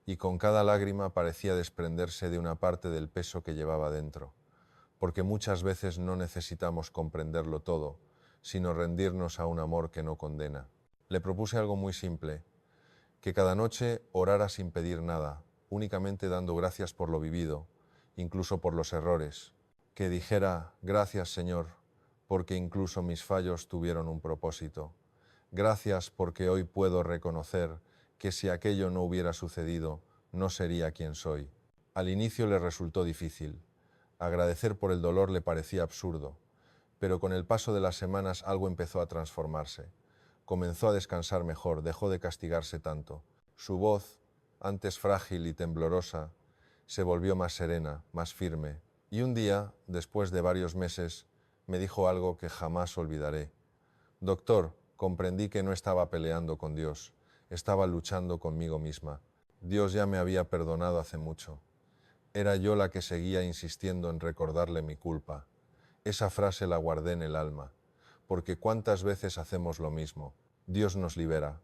y con cada lágrima parecía desprenderse de una parte del peso que llevaba dentro, porque muchas veces no necesitamos comprenderlo todo, sino rendirnos a un amor que no condena. Le propuse algo muy simple: que cada noche orara sin pedir nada, únicamente dando gracias por lo vivido, incluso por los errores. Que dijera: gracias, Señor, porque incluso mis fallos tuvieron un propósito. Gracias porque hoy puedo reconocer que si aquello no hubiera sucedido, no sería quien soy. Al inicio le resultó difícil. Agradecer por el dolor le parecía absurdo, pero con el paso de las semanas algo empezó a transformarse. Comenzó a descansar mejor, dejó de castigarse tanto. Su voz, antes frágil y temblorosa, se volvió más serena, más firme. Y un día, después de varios meses, me dijo algo que jamás olvidaré. Doctor, comprendí que no estaba peleando con Dios, estaba luchando conmigo misma. Dios ya me había perdonado hace mucho. Era yo la que seguía insistiendo en recordarle mi culpa. Esa frase la guardé en el alma, porque cuántas veces hacemos lo mismo. Dios nos libera,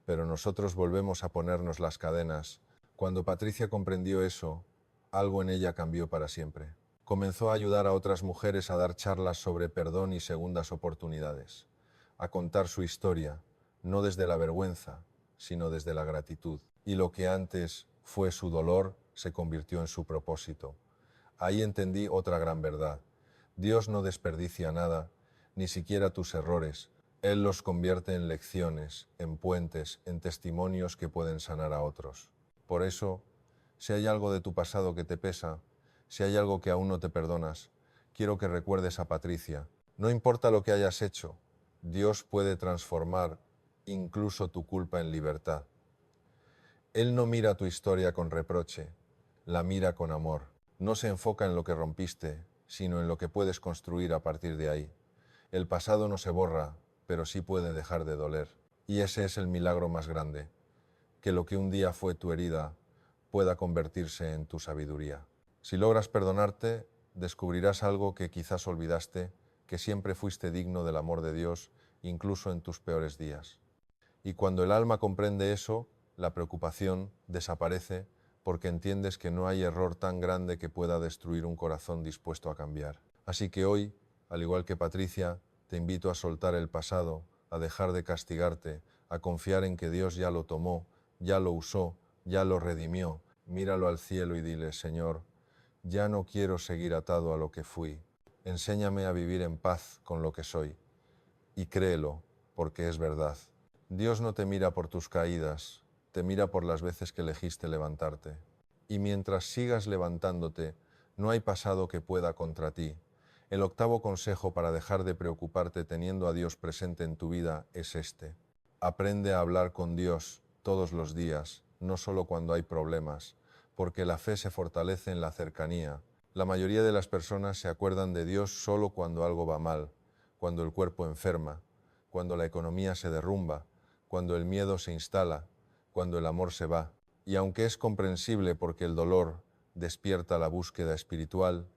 pero nosotros volvemos a ponernos las cadenas. Cuando Patricia comprendió eso, algo en ella cambió para siempre. Comenzó a ayudar a otras mujeres a dar charlas sobre perdón y segundas oportunidades, a contar su historia, no desde la vergüenza, sino desde la gratitud. Y lo que antes fue su dolor se convirtió en su propósito. Ahí entendí otra gran verdad. Dios no desperdicia nada, ni siquiera tus errores. Él los convierte en lecciones, en puentes, en testimonios que pueden sanar a otros. Por eso, si hay algo de tu pasado que te pesa, si hay algo que aún no te perdonas, quiero que recuerdes a Patricia. No importa lo que hayas hecho, Dios puede transformar incluso tu culpa en libertad. Él no mira tu historia con reproche, la mira con amor. No se enfoca en lo que rompiste, sino en lo que puedes construir a partir de ahí. El pasado no se borra, pero sí puede dejar de doler. Y ese es el milagro más grande, que lo que un día fue tu herida pueda convertirse en tu sabiduría. Si logras perdonarte, descubrirás algo que quizás olvidaste, que siempre fuiste digno del amor de Dios, incluso en tus peores días. Y cuando el alma comprende eso, la preocupación desaparece porque entiendes que no hay error tan grande que pueda destruir un corazón dispuesto a cambiar. Así que hoy, al igual que Patricia, te invito a soltar el pasado, a dejar de castigarte, a confiar en que Dios ya lo tomó, ya lo usó, ya lo redimió. Míralo al cielo y dile: Señor, ya no quiero seguir atado a lo que fui. Enséñame a vivir en paz con lo que soy. Y créelo, porque es verdad. Dios no te mira por tus caídas, te mira por las veces que elegiste levantarte. Y mientras sigas levantándote, no hay pasado que pueda contra ti. El octavo consejo para dejar de preocuparte teniendo a Dios presente en tu vida es este: aprende a hablar con Dios todos los días, no solo cuando hay problemas, porque la fe se fortalece en la cercanía. La mayoría de las personas se acuerdan de Dios solo cuando algo va mal, cuando el cuerpo enferma, cuando la economía se derrumba, cuando el miedo se instala, cuando el amor se va. Y aunque es comprensible porque el dolor despierta la búsqueda espiritual,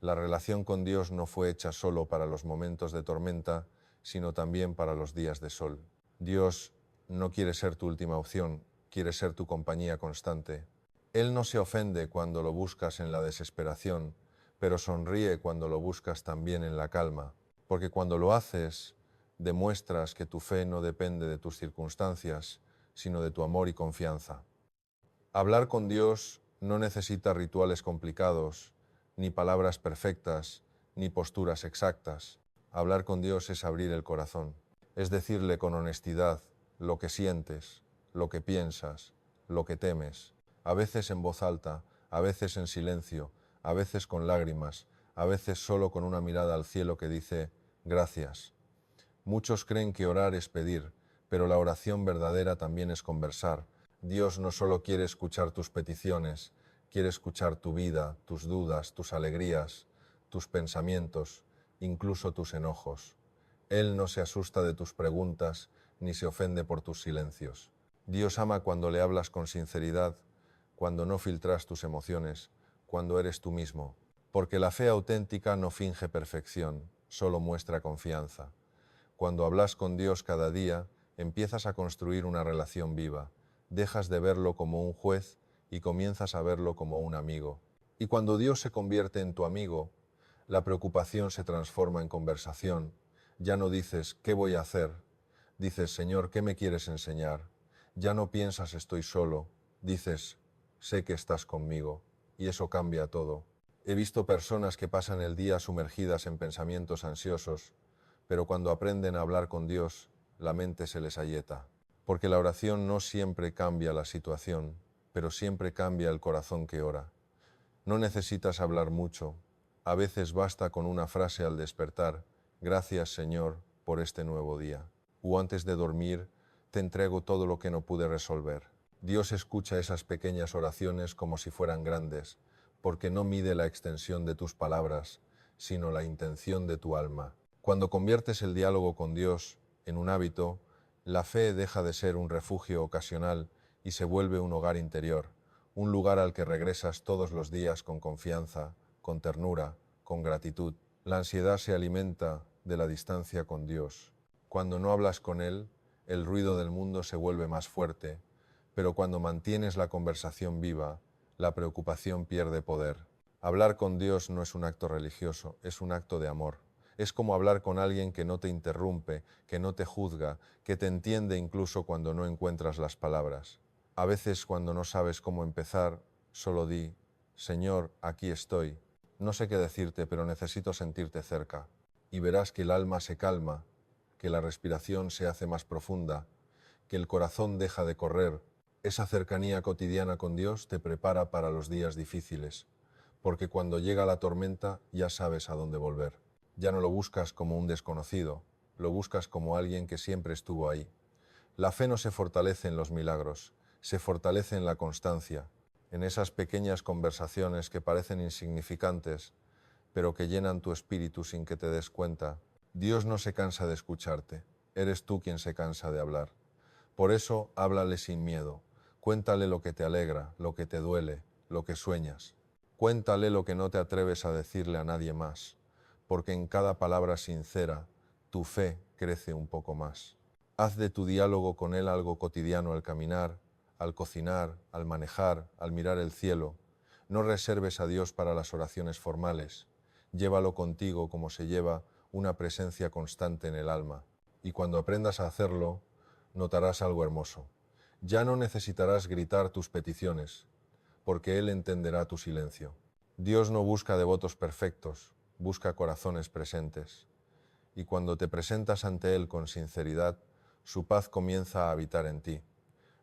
la relación con Dios no fue hecha solo para los momentos de tormenta, sino también para los días de sol. Dios no quiere ser tu última opción, quiere ser tu compañía constante. Él no se ofende cuando lo buscas en la desesperación, pero sonríe cuando lo buscas también en la calma, porque cuando lo haces, demuestras que tu fe no depende de tus circunstancias, sino de tu amor y confianza. Hablar con Dios no necesita rituales complicados, ni palabras perfectas, ni posturas exactas. Hablar con Dios es abrir el corazón, es decirle con honestidad lo que sientes, lo que piensas, lo que temes, a veces en voz alta, a veces en silencio, a veces con lágrimas, a veces solo con una mirada al cielo que dice: gracias. Muchos creen que orar es pedir, pero la oración verdadera también es conversar. Dios no solo quiere escuchar tus peticiones, quiere escuchar tu vida, tus dudas, tus alegrías, tus pensamientos, incluso tus enojos. Él no se asusta de tus preguntas, ni se ofende por tus silencios. Dios ama cuando le hablas con sinceridad, cuando no filtras tus emociones, cuando eres tú mismo. Porque la fe auténtica no finge perfección, solo muestra confianza. Cuando hablas con Dios cada día, empiezas a construir una relación viva. Dejas de verlo como un juez y comienzas a verlo como un amigo. Y cuando Dios se convierte en tu amigo, la preocupación se transforma en conversación. Ya no dices: ¿qué voy a hacer? Dices: Señor, ¿qué me quieres enseñar? Ya no piensas: estoy solo. Dices: sé que estás conmigo. Y eso cambia todo. He visto personas que pasan el día sumergidas en pensamientos ansiosos, pero cuando aprenden a hablar con Dios, la mente se les aquieta. Porque la oración no siempre cambia la situación, pero siempre cambia el corazón que ora. No necesitas hablar mucho, a veces basta con una frase al despertar: gracias, Señor, por este nuevo día. O antes de dormir: te entrego todo lo que no pude resolver. Dios escucha esas pequeñas oraciones como si fueran grandes, porque no mide la extensión de tus palabras, sino la intención de tu alma. Cuando conviertes el diálogo con Dios en un hábito, la fe deja de ser un refugio ocasional y se vuelve un hogar interior, un lugar al que regresas todos los días con confianza, con ternura, con gratitud. La ansiedad se alimenta de la distancia con Dios. Cuando no hablas con Él, el ruido del mundo se vuelve más fuerte, pero cuando mantienes la conversación viva, la preocupación pierde poder. Hablar con Dios no es un acto religioso, es un acto de amor. Es como hablar con alguien que no te interrumpe, que no te juzga, que te entiende incluso cuando no encuentras las palabras. A veces, cuando no sabes cómo empezar, solo di: Señor, aquí estoy. No sé qué decirte, pero necesito sentirte cerca. Y verás que el alma se calma, que la respiración se hace más profunda, que el corazón deja de correr. Esa cercanía cotidiana con Dios te prepara para los días difíciles, porque cuando llega la tormenta ya sabes a dónde volver. Ya no lo buscas como un desconocido, lo buscas como alguien que siempre estuvo ahí. La fe no se fortalece en los milagros, se fortalece en la constancia, en esas pequeñas conversaciones que parecen insignificantes, pero que llenan tu espíritu sin que te des cuenta. Dios no se cansa de escucharte, eres tú quien se cansa de hablar. Por eso, háblale sin miedo. Cuéntale lo que te alegra, lo que te duele, lo que sueñas. Cuéntale lo que no te atreves a decirle a nadie más, porque en cada palabra sincera tu fe crece un poco más. Haz de tu diálogo con él algo cotidiano al caminar, al cocinar, al manejar, al mirar el cielo. No reserves a Dios para las oraciones formales. Llévalo contigo como se lleva una presencia constante en el alma. Y cuando aprendas a hacerlo, notarás algo hermoso. Ya no necesitarás gritar tus peticiones, porque Él entenderá tu silencio. Dios no busca devotos perfectos, busca corazones presentes. Y cuando te presentas ante Él con sinceridad, su paz comienza a habitar en ti.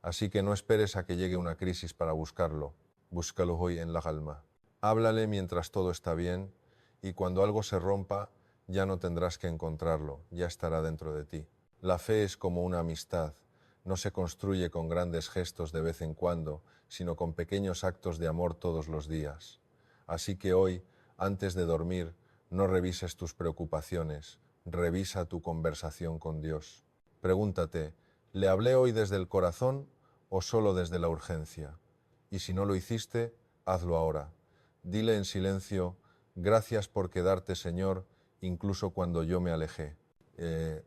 Así que no esperes a que llegue una crisis para buscarlo. Búscalo hoy en la calma. Háblale mientras todo está bien, y cuando algo se rompa, ya no tendrás que encontrarlo, ya estará dentro de ti. La fe es como una amistad. No se construye con grandes gestos de vez en cuando, sino con pequeños actos de amor todos los días. Así que hoy, antes de dormir, no revises tus preocupaciones, revisa tu conversación con Dios. Pregúntate, ¿le hablé hoy desde el corazón o solo desde la urgencia? Y si no lo hiciste, hazlo ahora. Dile en silencio, gracias por quedarte, Señor, incluso cuando yo me alejé.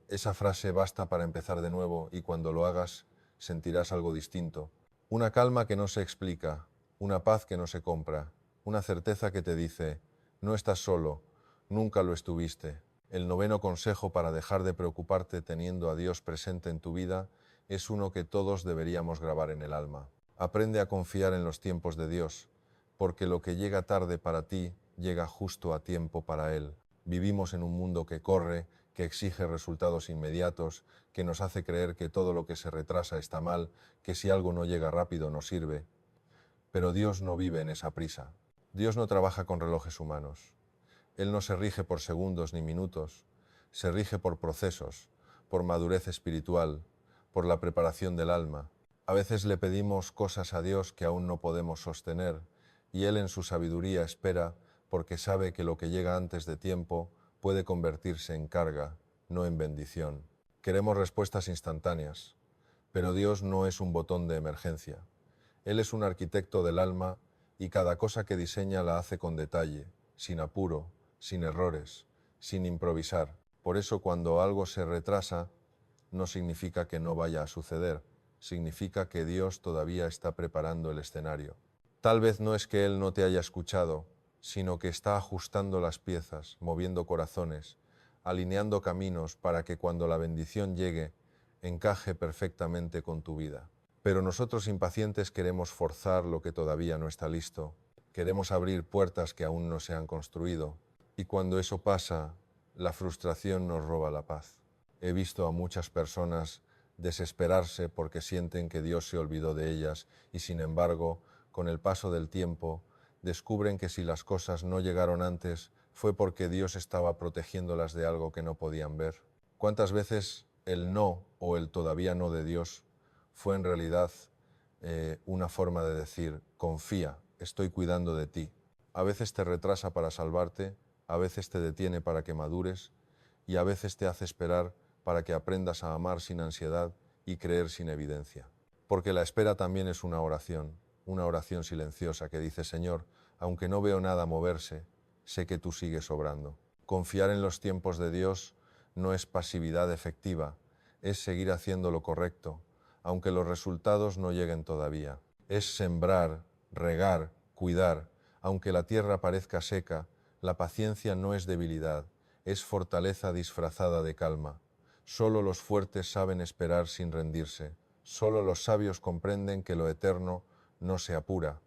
Esa frase basta para empezar de nuevo y cuando lo hagas sentirás algo distinto. Una calma que no se explica, una paz que no se compra, una certeza que te dice, no estás solo, nunca lo estuviste. El noveno consejo para dejar de preocuparte teniendo a Dios presente en tu vida es uno que todos deberíamos grabar en el alma. Aprende a confiar en los tiempos de Dios, porque lo que llega tarde para ti llega justo a tiempo para Él. Vivimos en un mundo que corre, que exige resultados inmediatos, que nos hace creer que todo lo que se retrasa está mal, que si algo no llega rápido no sirve. Pero Dios no vive en esa prisa. Dios no trabaja con relojes humanos. Él no se rige por segundos ni minutos, se rige por procesos, por madurez espiritual, por la preparación del alma. A veces le pedimos cosas a Dios que aún no podemos sostener, y Él en su sabiduría espera porque sabe que lo que llega antes de tiempo puede convertirse en carga, no en bendición. Queremos respuestas instantáneas, pero Dios no es un botón de emergencia. Él es un arquitecto del alma y cada cosa que diseña la hace con detalle, sin apuro, sin errores, sin improvisar. Por eso cuando algo se retrasa, no significa que no vaya a suceder, significa que Dios todavía está preparando el escenario. Tal vez no es que Él no te haya escuchado, sino que está ajustando las piezas, moviendo corazones, alineando caminos para que cuando la bendición llegue, encaje perfectamente con tu vida. Pero nosotros impacientes queremos forzar lo que todavía no está listo, queremos abrir puertas que aún no se han construido, y cuando eso pasa, la frustración nos roba la paz. He visto a muchas personas desesperarse porque sienten que Dios se olvidó de ellas y sin embargo, con el paso del tiempo, descubren que si las cosas no llegaron antes fue porque Dios estaba protegiéndolas de algo que no podían ver. ¿Cuántas veces el no o el todavía no de Dios fue en realidad una forma de decir, confía, estoy cuidando de ti? A veces te retrasa para salvarte, a veces te detiene para que madures y a veces te hace esperar para que aprendas a amar sin ansiedad y creer sin evidencia. Porque la espera también es una oración silenciosa que dice, Señor, aunque no veo nada moverse, sé que tú sigues obrando. Confiar en los tiempos de Dios no es pasividad efectiva, es seguir haciendo lo correcto, aunque los resultados no lleguen todavía. Es sembrar, regar, cuidar, aunque la tierra parezca seca, la paciencia no es debilidad, es fortaleza disfrazada de calma. Solo los fuertes saben esperar sin rendirse. Solo los sabios comprenden que lo eterno no se apura.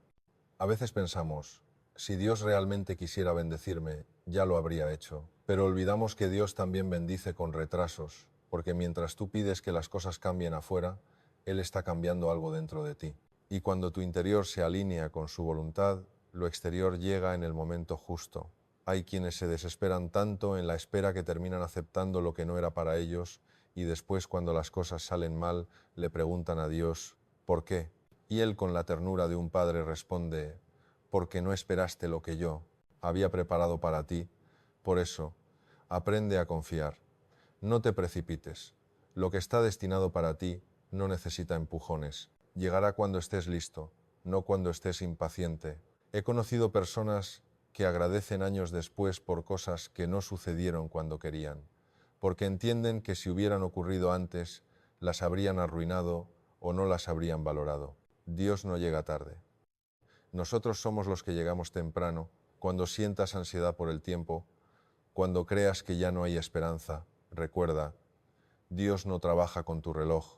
A veces pensamos, si Dios realmente quisiera bendecirme, ya lo habría hecho. Pero olvidamos que Dios también bendice con retrasos, porque mientras tú pides que las cosas cambien afuera, Él está cambiando algo dentro de ti. Y cuando tu interior se alinea con su voluntad, lo exterior llega en el momento justo. Hay quienes se desesperan tanto en la espera que terminan aceptando lo que no era para ellos y después cuando las cosas salen mal le preguntan a Dios, ¿por qué? Y Él con la ternura de un padre responde, porque no esperaste lo que yo había preparado para ti. Por eso, aprende a confiar. No te precipites. Lo que está destinado para ti no necesita empujones. Llegará cuando estés listo, no cuando estés impaciente. He conocido personas que agradecen años después por cosas que no sucedieron cuando querían, porque entienden que si hubieran ocurrido antes, las habrían arruinado o no las habrían valorado. Dios no llega tarde. Nosotros somos los que llegamos temprano, cuando sientas ansiedad por el tiempo, cuando creas que ya no hay esperanza. Recuerda, Dios no trabaja con tu reloj,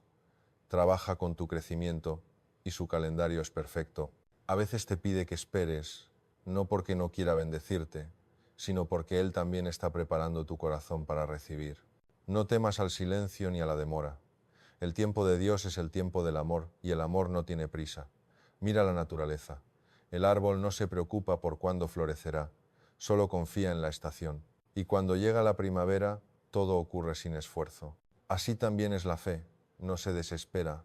trabaja con tu crecimiento y su calendario es perfecto. A veces te pide que esperes, no porque no quiera bendecirte, sino porque Él también está preparando tu corazón para recibir. No temas al silencio ni a la demora. El tiempo de Dios es el tiempo del amor y el amor no tiene prisa. Mira la naturaleza. El árbol no se preocupa por cuándo florecerá, solo confía en la estación. Y cuando llega la primavera, todo ocurre sin esfuerzo. Así también es la fe, no se desespera,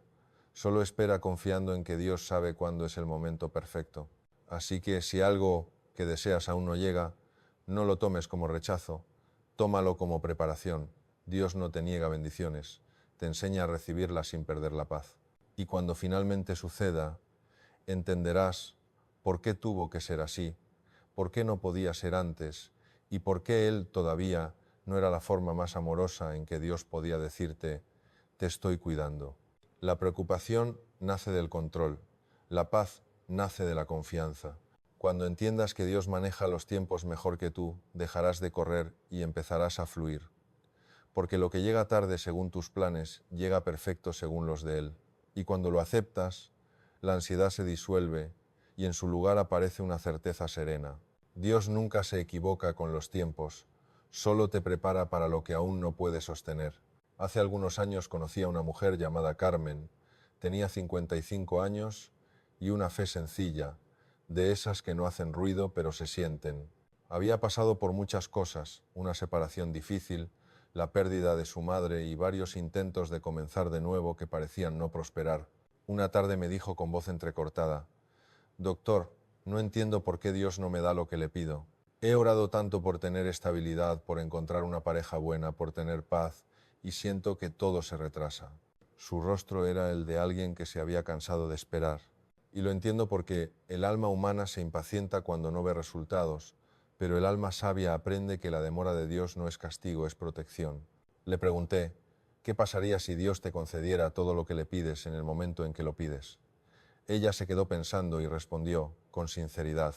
solo espera confiando en que Dios sabe cuándo es el momento perfecto. Así que si algo que deseas aún no llega, no lo tomes como rechazo, tómalo como preparación. Dios no te niega bendiciones, te enseña a recibirlas sin perder la paz. Y cuando finalmente suceda, entenderás por qué tuvo que ser así, por qué no podía ser antes y por qué Él todavía no era la forma más amorosa en que Dios podía decirte, te estoy cuidando. La preocupación nace del control, la paz nace de la confianza. Cuando entiendas que Dios maneja los tiempos mejor que tú, dejarás de correr y empezarás a fluir. Porque lo que llega tarde según tus planes, llega perfecto según los de Él. Y cuando lo aceptas, la ansiedad se disuelve y en su lugar aparece una certeza serena. Dios nunca se equivoca con los tiempos, solo te prepara para lo que aún no puedes sostener. Hace algunos años conocí a una mujer llamada Carmen. Tenía 55 años y una fe sencilla, de esas que no hacen ruido pero se sienten. Había pasado por muchas cosas, una separación difícil, la pérdida de su madre y varios intentos de comenzar de nuevo que parecían no prosperar. Una tarde me dijo con voz entrecortada, «Doctor, no entiendo por qué Dios no me da lo que le pido. He orado tanto por tener estabilidad, por encontrar una pareja buena, por tener paz, y siento que todo se retrasa». Su rostro era el de alguien que se había cansado de esperar. Y lo entiendo porque el alma humana se impacienta cuando no ve resultados, pero el alma sabia aprende que la demora de Dios no es castigo, es protección. Le pregunté, ¿qué pasaría si Dios te concediera todo lo que le pides en el momento en que lo pides? Ella se quedó pensando y respondió, con sinceridad,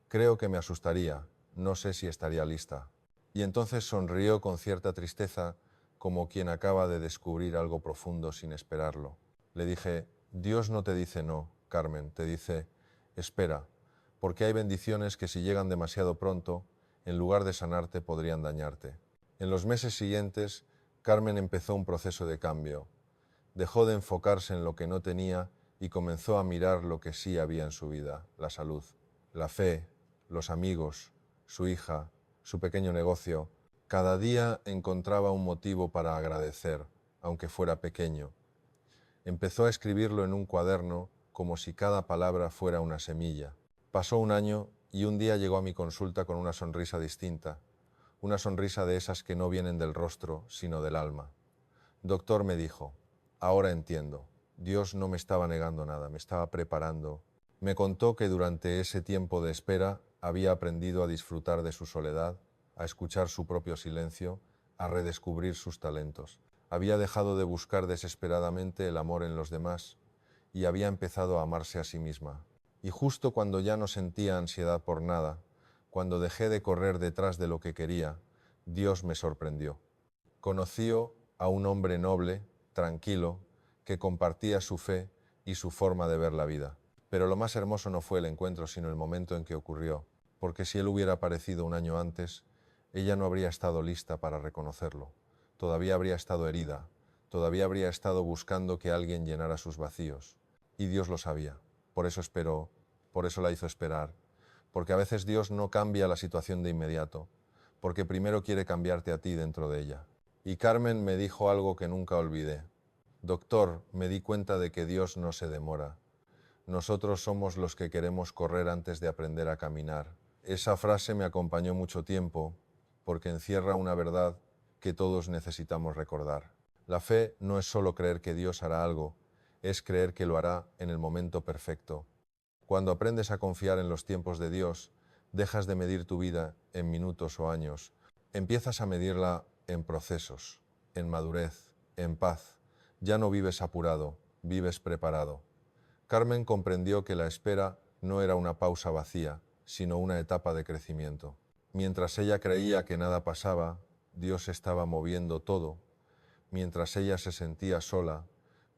creo que me asustaría, no sé si estaría lista. Y entonces sonrió con cierta tristeza, como quien acaba de descubrir algo profundo sin esperarlo. Le dije, Dios no te dice no, Carmen, te dice, espera, porque hay bendiciones que si llegan demasiado pronto, en lugar de sanarte, podrían dañarte. En los meses siguientes, Carmen empezó un proceso de cambio. Dejó de enfocarse en lo que no tenía y comenzó a mirar lo que sí había en su vida, la salud, la fe, los amigos, su hija, su pequeño negocio. Cada día encontraba un motivo para agradecer, aunque fuera pequeño. Empezó a escribirlo en un cuaderno como si cada palabra fuera una semilla. Pasó un año y un día llegó a mi consulta con una sonrisa distinta, una sonrisa de esas que no vienen del rostro, sino del alma. Doctor, me dijo, ahora entiendo. Dios no me estaba negando nada, me estaba preparando. Me contó que durante ese tiempo de espera había aprendido a disfrutar de su soledad, a escuchar su propio silencio, a redescubrir sus talentos. Había dejado de buscar desesperadamente el amor en los demás y había empezado a amarse a sí misma. Y justo cuando ya no sentía ansiedad por nada, cuando dejé de correr detrás de lo que quería, Dios me sorprendió. Conoció a un hombre noble, tranquilo, que compartía su fe y su forma de ver la vida. Pero lo más hermoso no fue el encuentro, sino el momento en que ocurrió, porque si él hubiera aparecido un año antes, ella no habría estado lista para reconocerlo. Todavía habría estado herida, todavía habría estado buscando que alguien llenara sus vacíos. Y Dios lo sabía, por eso esperó, por eso la hizo esperar, porque a veces Dios no cambia la situación de inmediato, porque primero quiere cambiarte a ti dentro de ella. Y Carmen me dijo algo que nunca olvidé. Doctor, me di cuenta de que Dios no se demora. Nosotros somos los que queremos correr antes de aprender a caminar. Esa frase me acompañó mucho tiempo porque encierra una verdad que todos necesitamos recordar. La fe no es solo creer que Dios hará algo, es creer que lo hará en el momento perfecto. Cuando aprendes a confiar en los tiempos de Dios, dejas de medir tu vida en minutos o años, empiezas a medirla en procesos, en madurez, en paz. Ya no vives apurado, vives preparado. Carmen comprendió que la espera no era una pausa vacía, sino una etapa de crecimiento. Mientras ella creía que nada pasaba, Dios estaba moviendo todo. Mientras ella se sentía sola,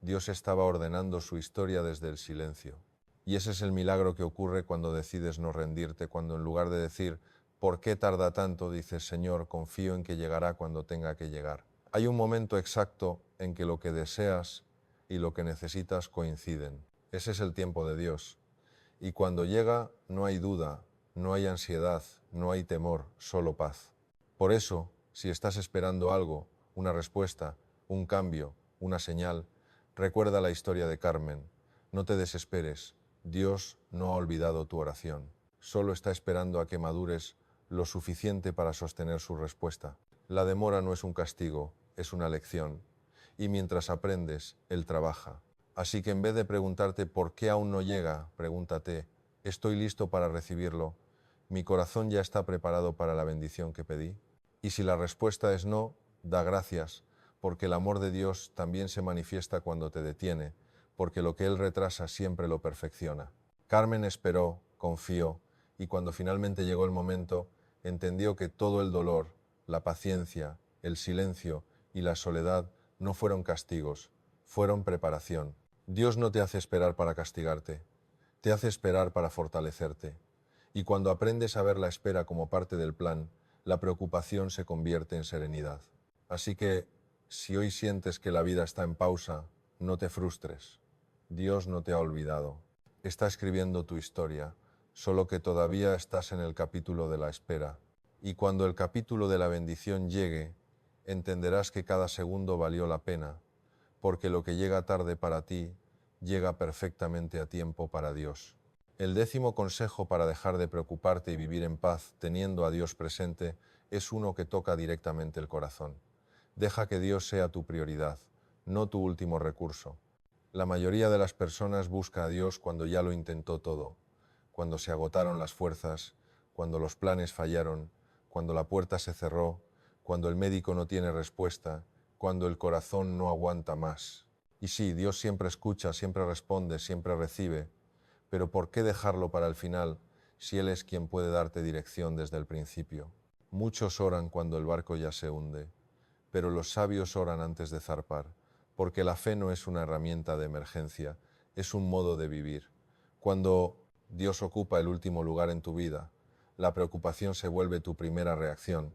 Dios estaba ordenando su historia desde el silencio. Y ese es el milagro que ocurre cuando decides no rendirte, cuando en lugar de decir, ¿por qué tarda tanto?, dices, Señor, confío en que llegará cuando tenga que llegar. Hay un momento exacto en que lo que deseas y lo que necesitas coinciden. Ese es el tiempo de Dios. Y cuando llega, no hay duda, no hay ansiedad, no hay temor, solo paz. Por eso, si estás esperando algo, una respuesta, un cambio, una señal, recuerda la historia de Carmen. No te desesperes. Dios no ha olvidado tu oración. Solo está esperando a que madures lo suficiente para sostener su respuesta. La demora no es un castigo, es una lección. Y mientras aprendes, Él trabaja. Así que en vez de preguntarte por qué aún no llega, pregúntate, ¿estoy listo para recibirlo? ¿Mi corazón ya está preparado para la bendición que pedí? Y si la respuesta es no, da gracias, porque el amor de Dios también se manifiesta cuando te detiene, porque lo que Él retrasa siempre lo perfecciona. Carmen esperó, confió, y cuando finalmente llegó el momento, entendió que todo el dolor, la paciencia, el silencio y la soledad no fueron castigos, fueron preparación. Dios no te hace esperar para castigarte, te hace esperar para fortalecerte. Y cuando aprendes a ver la espera como parte del plan, la preocupación se convierte en serenidad. Así que, si hoy sientes que la vida está en pausa, no te frustres. Dios no te ha olvidado. Está escribiendo tu historia, solo que todavía estás en el capítulo de la espera. Y cuando el capítulo de la bendición llegue, entenderás que cada segundo valió la pena, porque lo que llega tarde para ti, llega perfectamente a tiempo para Dios. El 10º consejo para dejar de preocuparte y vivir en paz, teniendo a Dios presente, es uno que toca directamente el corazón. Deja que Dios sea tu prioridad, no tu último recurso. La mayoría de las personas busca a Dios cuando ya lo intentó todo, cuando se agotaron las fuerzas, cuando los planes fallaron, cuando la puerta se cerró, cuando el médico no tiene respuesta, cuando el corazón no aguanta más. Y sí, Dios siempre escucha, siempre responde, siempre recibe, pero ¿por qué dejarlo para el final si Él es quien puede darte dirección desde el principio? Muchos oran cuando el barco ya se hunde, pero los sabios oran antes de zarpar, porque la fe no es una herramienta de emergencia, es un modo de vivir. Cuando Dios ocupa el último lugar en tu vida, la preocupación se vuelve tu primera reacción,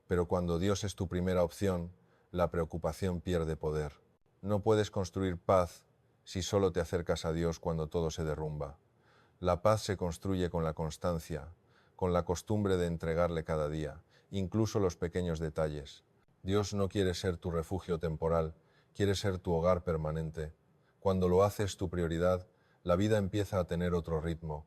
pero cuando Dios es tu primera opción, la preocupación pierde poder. No puedes construir paz si solo te acercas a Dios cuando todo se derrumba. La paz se construye con la constancia, con la costumbre de entregarle cada día, incluso los pequeños detalles. Dios no quiere ser tu refugio temporal, quiere ser tu hogar permanente. Cuando lo haces tu prioridad, la vida empieza a tener otro ritmo.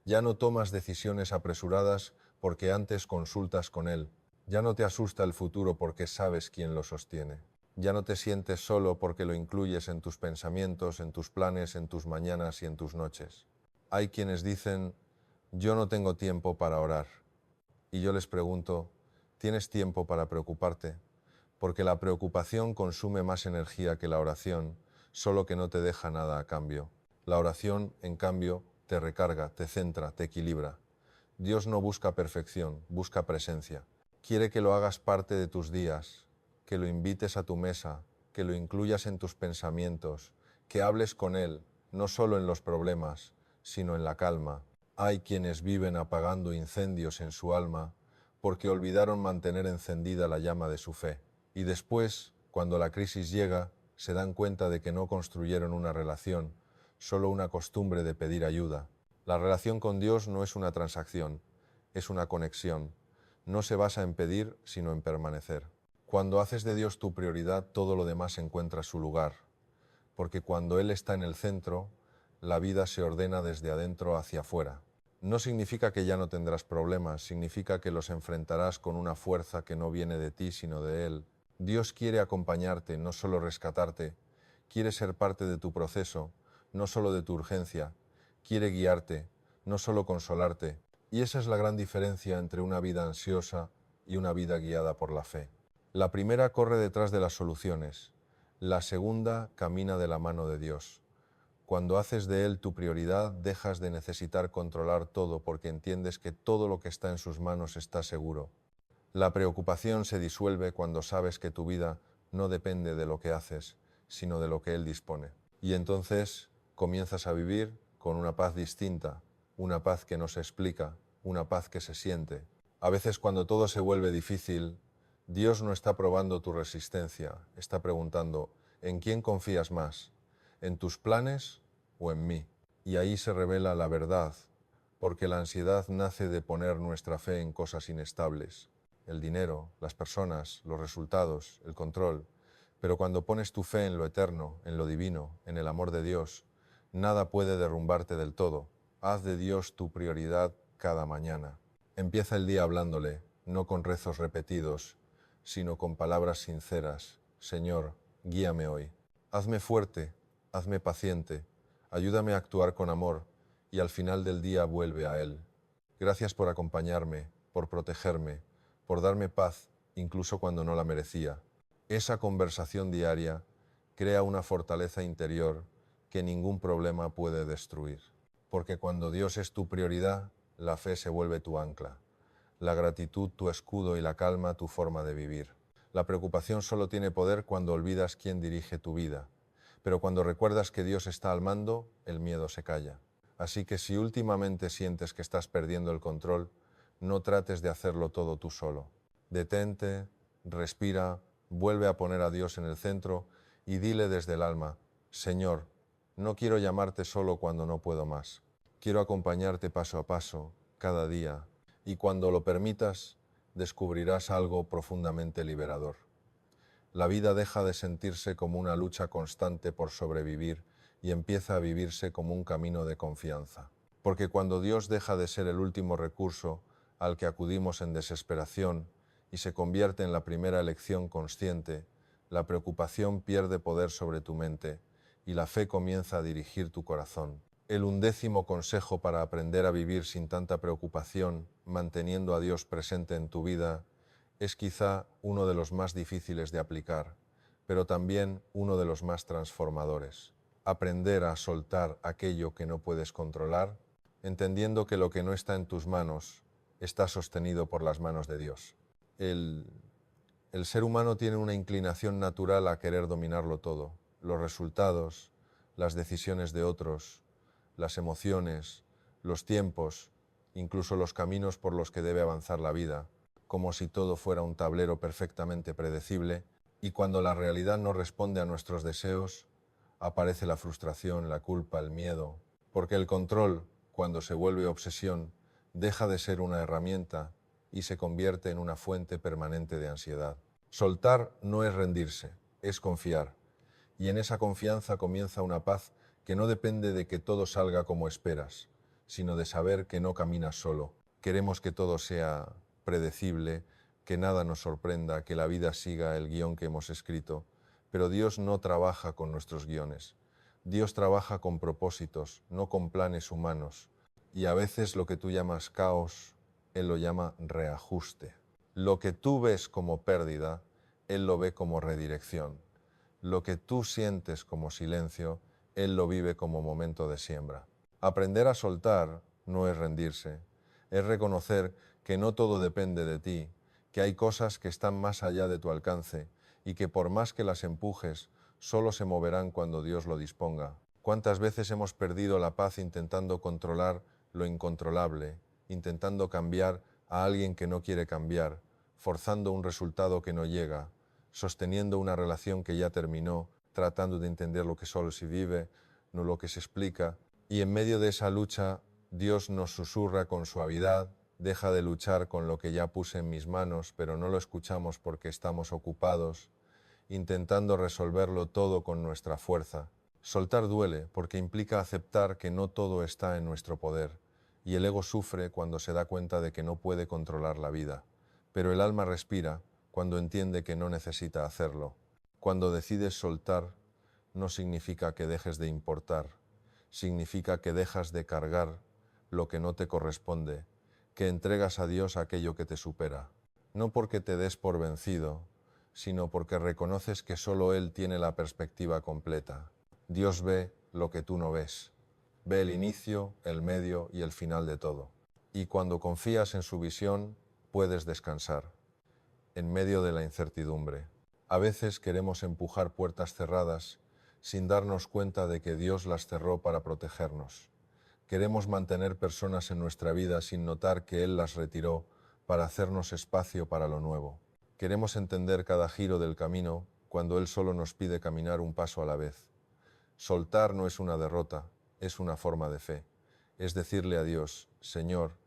Ya no tomas decisiones apresuradas porque antes consultas con Él. Ya no te asusta el futuro porque sabes quién lo sostiene. Ya no te sientes solo porque lo incluyes en tus pensamientos, en tus planes, en tus mañanas y en tus noches. Hay quienes dicen, yo no tengo tiempo para orar. Y yo les pregunto, ¿tienes tiempo para preocuparte? Porque la preocupación consume más energía que la oración, solo que no te deja nada a cambio. La oración, en cambio, te recarga, te centra, te equilibra. Dios no busca perfección, busca presencia. Quiere que lo hagas parte de tus días, que lo invites a tu mesa, que lo incluyas en tus pensamientos, que hables con Él, no solo en los problemas, sino en la calma. Hay quienes viven apagando incendios en su alma porque olvidaron mantener encendida la llama de su fe. Y después, cuando la crisis llega, se dan cuenta de que no construyeron una relación, solo una costumbre de pedir ayuda. La relación con Dios no es una transacción, es una conexión. No se basa en pedir, sino en permanecer. Cuando haces de Dios tu prioridad, todo lo demás encuentra su lugar, porque cuando Él está en el centro, la vida se ordena desde adentro hacia afuera. No significa que ya no tendrás problemas, significa que los enfrentarás con una fuerza que no viene de ti, sino de Él. Dios quiere acompañarte, no solo rescatarte, quiere ser parte de tu proceso, no solo de tu urgencia, quiere guiarte, no solo consolarte. Y esa es la gran diferencia entre una vida ansiosa y una vida guiada por la fe. La primera corre detrás de las soluciones, la segunda camina de la mano de Dios. Cuando haces de Él tu prioridad, dejas de necesitar controlar todo porque entiendes que todo lo que está en sus manos está seguro. La preocupación se disuelve cuando sabes que tu vida no depende de lo que haces, sino de lo que Él dispone. Y entonces comienzas a vivir con una paz distinta, una paz que no se explica, una paz que se siente. A veces cuando todo se vuelve difícil, Dios no está probando tu resistencia, está preguntando, ¿en quién confías más? ¿En tus planes o en mí? Y ahí se revela la verdad, porque la ansiedad nace de poner nuestra fe en cosas inestables. El dinero, las personas, los resultados, el control. Pero cuando pones tu fe en lo eterno, en lo divino, en el amor de Dios, nada puede derrumbarte del todo. Haz de Dios tu prioridad cada mañana. Empieza el día hablándole, no con rezos repetidos, sino con palabras sinceras. Señor, guíame hoy. Hazme fuerte, hazme paciente, ayúdame a actuar con amor y al final del día vuelve a Él. Gracias por acompañarme, por protegerme, por darme paz, incluso cuando no la merecía. Esa conversación diaria crea una fortaleza interior que ningún problema puede destruir. Porque cuando Dios es tu prioridad, la fe se vuelve tu ancla, la gratitud tu escudo y la calma tu forma de vivir. La preocupación solo tiene poder cuando olvidas quién dirige tu vida, pero cuando recuerdas que Dios está al mando, el miedo se calla. Así que si últimamente sientes que estás perdiendo el control, no trates de hacerlo todo tú solo. Detente, respira, vuelve a poner a Dios en el centro y dile desde el alma, Señor, no quiero llamarte solo cuando no puedo más. Quiero acompañarte paso a paso, cada día, y cuando lo permitas, descubrirás algo profundamente liberador. La vida deja de sentirse como una lucha constante por sobrevivir y empieza a vivirse como un camino de confianza. Porque cuando Dios deja de ser el último recurso al que acudimos en desesperación y se convierte en la primera elección consciente, la preocupación pierde poder sobre tu mente y la fe comienza a dirigir tu corazón. El 11º consejo para aprender a vivir sin tanta preocupación, manteniendo a Dios presente en tu vida, es quizá uno de los más difíciles de aplicar, pero también uno de los más transformadores. Aprender a soltar aquello que no puedes controlar, entendiendo que lo que no está en tus manos está sostenido por las manos de Dios. El ser humano tiene una inclinación natural a querer dominarlo todo, los resultados, las decisiones de otros, las emociones, los tiempos, incluso los caminos por los que debe avanzar la vida, como si todo fuera un tablero perfectamente predecible, y cuando la realidad no responde a nuestros deseos, aparece la frustración, la culpa, el miedo, porque el control, cuando se vuelve obsesión, deja de ser una herramienta y se convierte en una fuente permanente de ansiedad. Soltar no es rendirse, es confiar, y en esa confianza comienza una paz que no depende de que todo salga como esperas, sino de saber que no caminas solo. Queremos que todo sea predecible, que nada nos sorprenda, que la vida siga el guión que hemos escrito, pero Dios no trabaja con nuestros guiones. Dios trabaja con propósitos, no con planes humanos, y a veces lo que tú llamas caos, Él lo llama reajuste. Lo que tú ves como pérdida, Él lo ve como redirección. Lo que tú sientes como silencio, Él lo vive como momento de siembra. Aprender a soltar no es rendirse, es reconocer que no todo depende de ti, que hay cosas que están más allá de tu alcance y que por más que las empujes, solo se moverán cuando Dios lo disponga. ¿Cuántas veces hemos perdido la paz intentando controlar lo incontrolable, intentando cambiar a alguien que no quiere cambiar, forzando un resultado que no llega, sosteniendo una relación que ya terminó, tratando de entender lo que solo se vive, no lo que se explica? Y en medio de esa lucha, Dios nos susurra con suavidad, deja de luchar con lo que ya puse en mis manos, pero no lo escuchamos porque estamos ocupados, intentando resolverlo todo con nuestra fuerza. Soltar duele porque implica aceptar que no todo está en nuestro poder, y el ego sufre cuando se da cuenta de que no puede controlar la vida. Pero el alma respira cuando entiende que no necesita hacerlo. Cuando decides soltar, no significa que dejes de importar, significa que dejas de cargar lo que no te corresponde, que entregas a Dios aquello que te supera. No porque te des por vencido, sino porque reconoces que solo Él tiene la perspectiva completa. Dios ve lo que tú no ves. Ve el inicio, el medio y el final de todo. Y cuando confías en su visión, puedes descansar, en medio de la incertidumbre. A veces queremos empujar puertas cerradas sin darnos cuenta de que Dios las cerró para protegernos. Queremos mantener personas en nuestra vida sin notar que Él las retiró para hacernos espacio para lo nuevo. Queremos entender cada giro del camino cuando Él solo nos pide caminar un paso a la vez. Soltar no es una derrota, es una forma de fe. Es decirle a Dios: Señor,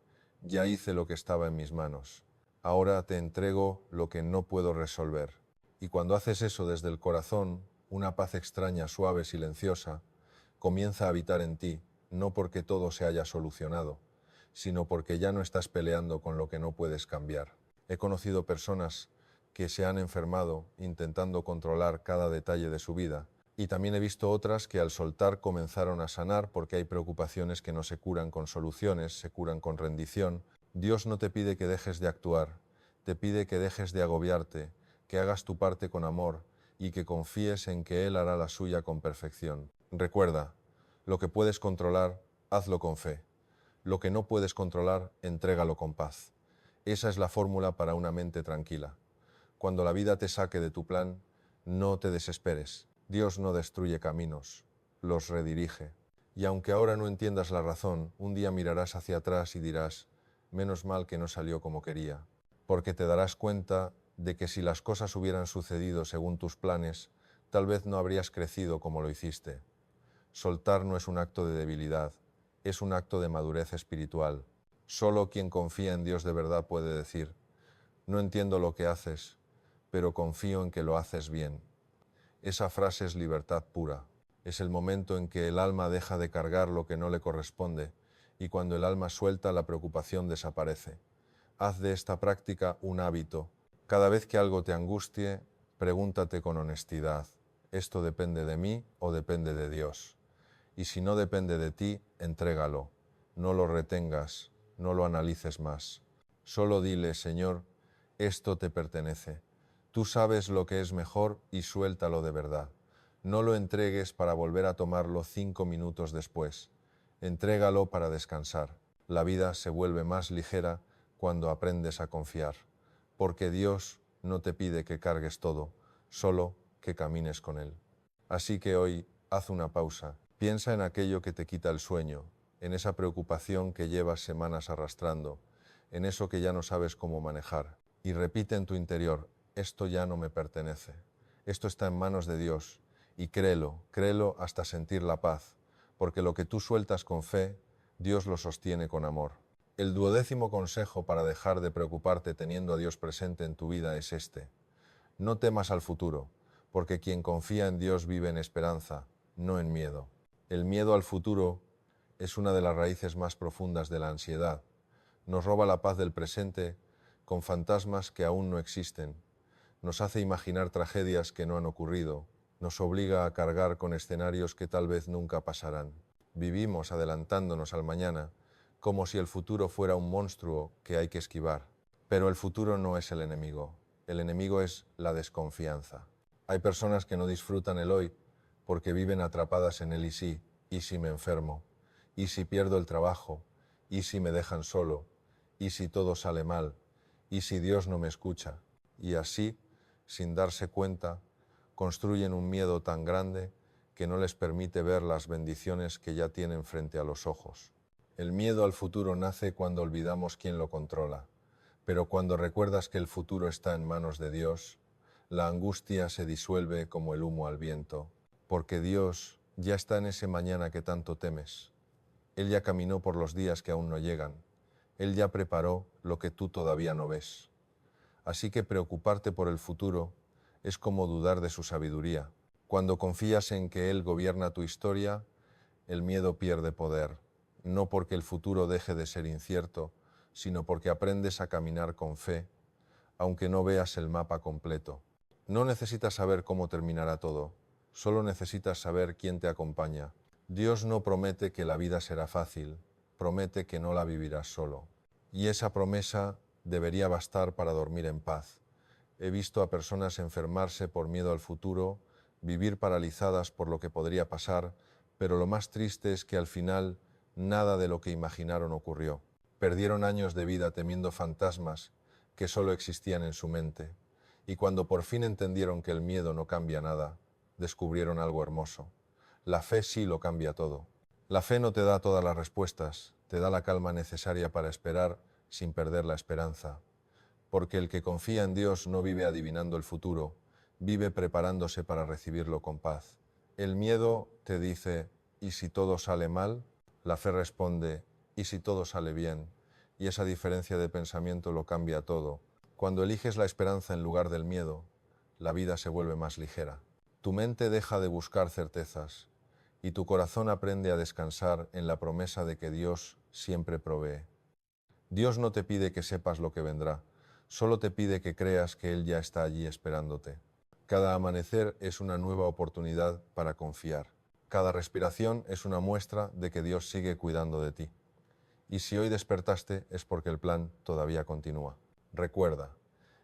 ya hice lo que estaba en mis manos. Ahora te entrego lo que no puedo resolver. Y cuando haces eso desde el corazón, una paz extraña, suave, silenciosa, comienza a habitar en ti, no porque todo se haya solucionado, sino porque ya no estás peleando con lo que no puedes cambiar. He conocido personas que se han enfermado intentando controlar cada detalle de su vida, y también he visto otras que al soltar comenzaron a sanar porque hay preocupaciones que no se curan con soluciones, se curan con rendición. Dios no te pide que dejes de actuar, te pide que dejes de agobiarte, que hagas tu parte con amor y que confíes en que Él hará la suya con perfección. Recuerda, lo que puedes controlar, hazlo con fe. Lo que no puedes controlar, entrégalo con paz. Esa es la fórmula para una mente tranquila. Cuando la vida te saque de tu plan, no te desesperes. Dios no destruye caminos, los redirige. Y aunque ahora no entiendas la razón, un día mirarás hacia atrás y dirás: menos mal que no salió como quería. Porque te darás cuenta de que si las cosas hubieran sucedido según tus planes, tal vez no habrías crecido como lo hiciste. Soltar no es un acto de debilidad, es un acto de madurez espiritual. Solo quien confía en Dios de verdad puede decir: no entiendo lo que haces, pero confío en que lo haces bien. Esa frase es libertad pura. Es el momento en que el alma deja de cargar lo que no le corresponde, y cuando el alma suelta, la preocupación desaparece. Haz de esta práctica un hábito. Cada vez que algo te angustie, pregúntate con honestidad: ¿esto depende de mí o depende de Dios? Y si no depende de ti, entrégalo. No lo retengas, no lo analices más. Solo dile: Señor, esto te pertenece. Tú sabes lo que es mejor y suéltalo de verdad. No lo entregues para volver a tomarlo 5 minutos después. Entrégalo para descansar. La vida se vuelve más ligera cuando aprendes a confiar, porque Dios no te pide que cargues todo, solo que camines con Él. Así que hoy, haz una pausa. Piensa en aquello que te quita el sueño, en esa preocupación que llevas semanas arrastrando, en eso que ya no sabes cómo manejar. Y repite en tu interior: esto ya no me pertenece. Esto está en manos de Dios. Y créelo hasta sentir la paz, porque lo que tú sueltas con fe, Dios lo sostiene con amor. El 12º consejo para dejar de preocuparte teniendo a Dios presente en tu vida es este: no temas al futuro, porque quien confía en Dios vive en esperanza, no en miedo. El miedo al futuro es una de las raíces más profundas de la ansiedad. Nos roba la paz del presente con fantasmas que aún no existen. Nos hace imaginar tragedias que no han ocurrido. Nos obliga a cargar con escenarios que tal vez nunca pasarán. Vivimos adelantándonos al mañana, como si el futuro fuera un monstruo que hay que esquivar. Pero el futuro no es el enemigo es la desconfianza. Hay personas que no disfrutan el hoy porque viven atrapadas en el y si me enfermo, y si pierdo el trabajo, y si me dejan solo, y si todo sale mal, y si Dios no me escucha. Y así, sin darse cuenta, construyen un miedo tan grande que no les permite ver las bendiciones que ya tienen frente a los ojos. El miedo al futuro nace cuando olvidamos quién lo controla, pero cuando recuerdas que el futuro está en manos de Dios, la angustia se disuelve como el humo al viento, porque Dios ya está en ese mañana que tanto temes. Él ya caminó por los días que aún no llegan. Él ya preparó lo que tú todavía no ves. Así que preocuparte por el futuro es como dudar de su sabiduría. Cuando confías en que Él gobierna tu historia, el miedo pierde poder, no porque el futuro deje de ser incierto, sino porque aprendes a caminar con fe, aunque no veas el mapa completo. No necesitas saber cómo terminará todo, solo necesitas saber quién te acompaña. Dios no promete que la vida será fácil, promete que no la vivirás solo. Y esa promesa debería bastar para dormir en paz. He visto a personas enfermarse por miedo al futuro, vivir paralizadas por lo que podría pasar, pero lo más triste es que al final nada de lo que imaginaron ocurrió. Perdieron años de vida temiendo fantasmas que solo existían en su mente, y cuando por fin entendieron que el miedo no cambia nada, descubrieron algo hermoso. La fe sí lo cambia todo. La fe no te da todas las respuestas, te da la calma necesaria para esperar sin perder la esperanza. Porque el que confía en Dios no vive adivinando el futuro, vive preparándose para recibirlo con paz. El miedo te dice, ¿y si todo sale mal? La fe responde, ¿y si todo sale bien? Y esa diferencia de pensamiento lo cambia todo. Cuando eliges la esperanza en lugar del miedo, la vida se vuelve más ligera. Tu mente deja de buscar certezas y tu corazón aprende a descansar en la promesa de que Dios siempre provee. Dios no te pide que sepas lo que vendrá, solo te pide que creas que Él ya está allí esperándote. Cada amanecer es una nueva oportunidad para confiar. Cada respiración es una muestra de que Dios sigue cuidando de ti. Y si hoy despertaste es porque el plan todavía continúa. Recuerda,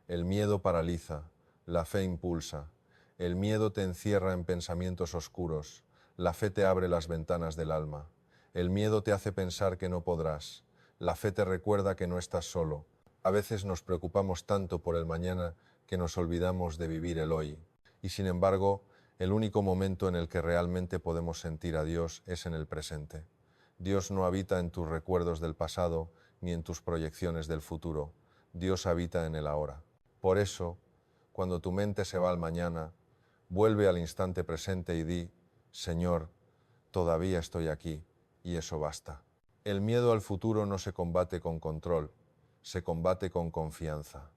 el miedo paraliza, la fe impulsa. El miedo te encierra en pensamientos oscuros, la fe te abre las ventanas del alma. El miedo te hace pensar que no podrás, la fe te recuerda que no estás solo. A veces nos preocupamos tanto por el mañana que nos olvidamos de vivir el hoy. Y sin embargo, el único momento en el que realmente podemos sentir a Dios es en el presente. Dios no habita en tus recuerdos del pasado ni en tus proyecciones del futuro. Dios habita en el ahora. Por eso, cuando tu mente se va al mañana, vuelve al instante presente y di, Señor, todavía estoy aquí, y eso basta. El miedo al futuro no se combate con control, se combate con confianza.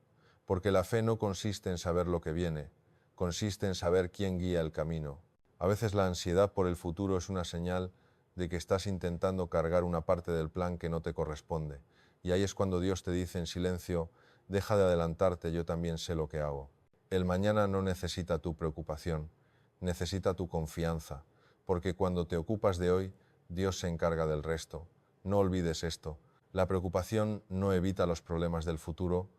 Porque la fe no consiste en saber lo que viene, consiste en saber quién guía el camino. A veces la ansiedad por el futuro es una señal de que estás intentando cargar una parte del plan que no te corresponde. Y ahí es cuando Dios te dice en silencio, deja de adelantarte, yo también sé lo que hago. El mañana no necesita tu preocupación, necesita tu confianza, porque cuando te ocupas de hoy, Dios se encarga del resto. No olvides esto, la preocupación no evita los problemas del futuro,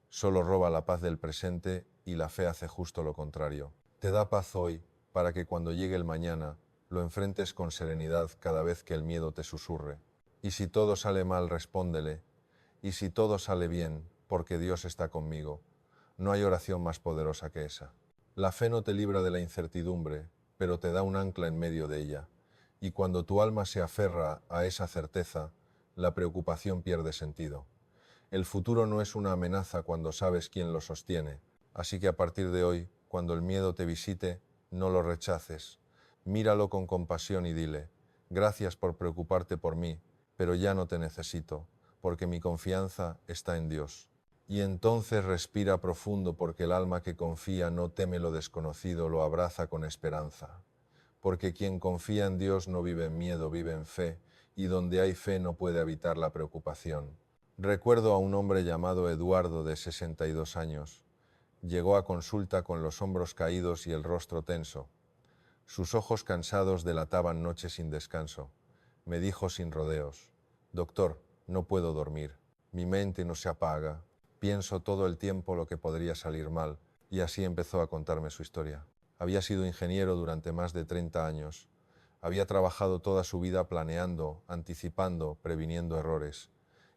solo roba la paz del presente y la fe hace justo lo contrario. Te da paz hoy para que cuando llegue el mañana lo enfrentes con serenidad cada vez que el miedo te susurre. Y si todo sale mal, respóndele. Y si todo sale bien, porque Dios está conmigo. No hay oración más poderosa que esa. La fe no te libra de la incertidumbre, pero te da un ancla en medio de ella. Y cuando tu alma se aferra a esa certeza, la preocupación pierde sentido. El futuro no es una amenaza cuando sabes quién lo sostiene. Así que a partir de hoy, cuando el miedo te visite, no lo rechaces. Míralo con compasión y dile, gracias por preocuparte por mí, pero ya no te necesito, porque mi confianza está en Dios. Y entonces respira profundo porque el alma que confía no teme lo desconocido, lo abraza con esperanza. Porque quien confía en Dios no vive en miedo, vive en fe, y donde hay fe no puede habitar la preocupación. Recuerdo a un hombre llamado Eduardo de 62 años. Llegó a consulta con los hombros caídos y el rostro tenso. Sus ojos cansados delataban noches sin descanso. Me dijo sin rodeos, doctor, no puedo dormir, mi mente no se apaga, pienso todo el tiempo lo que podría salir mal, y así empezó a contarme su historia. Había sido ingeniero durante más de 30 años. Había trabajado toda su vida planeando, anticipando, previniendo errores.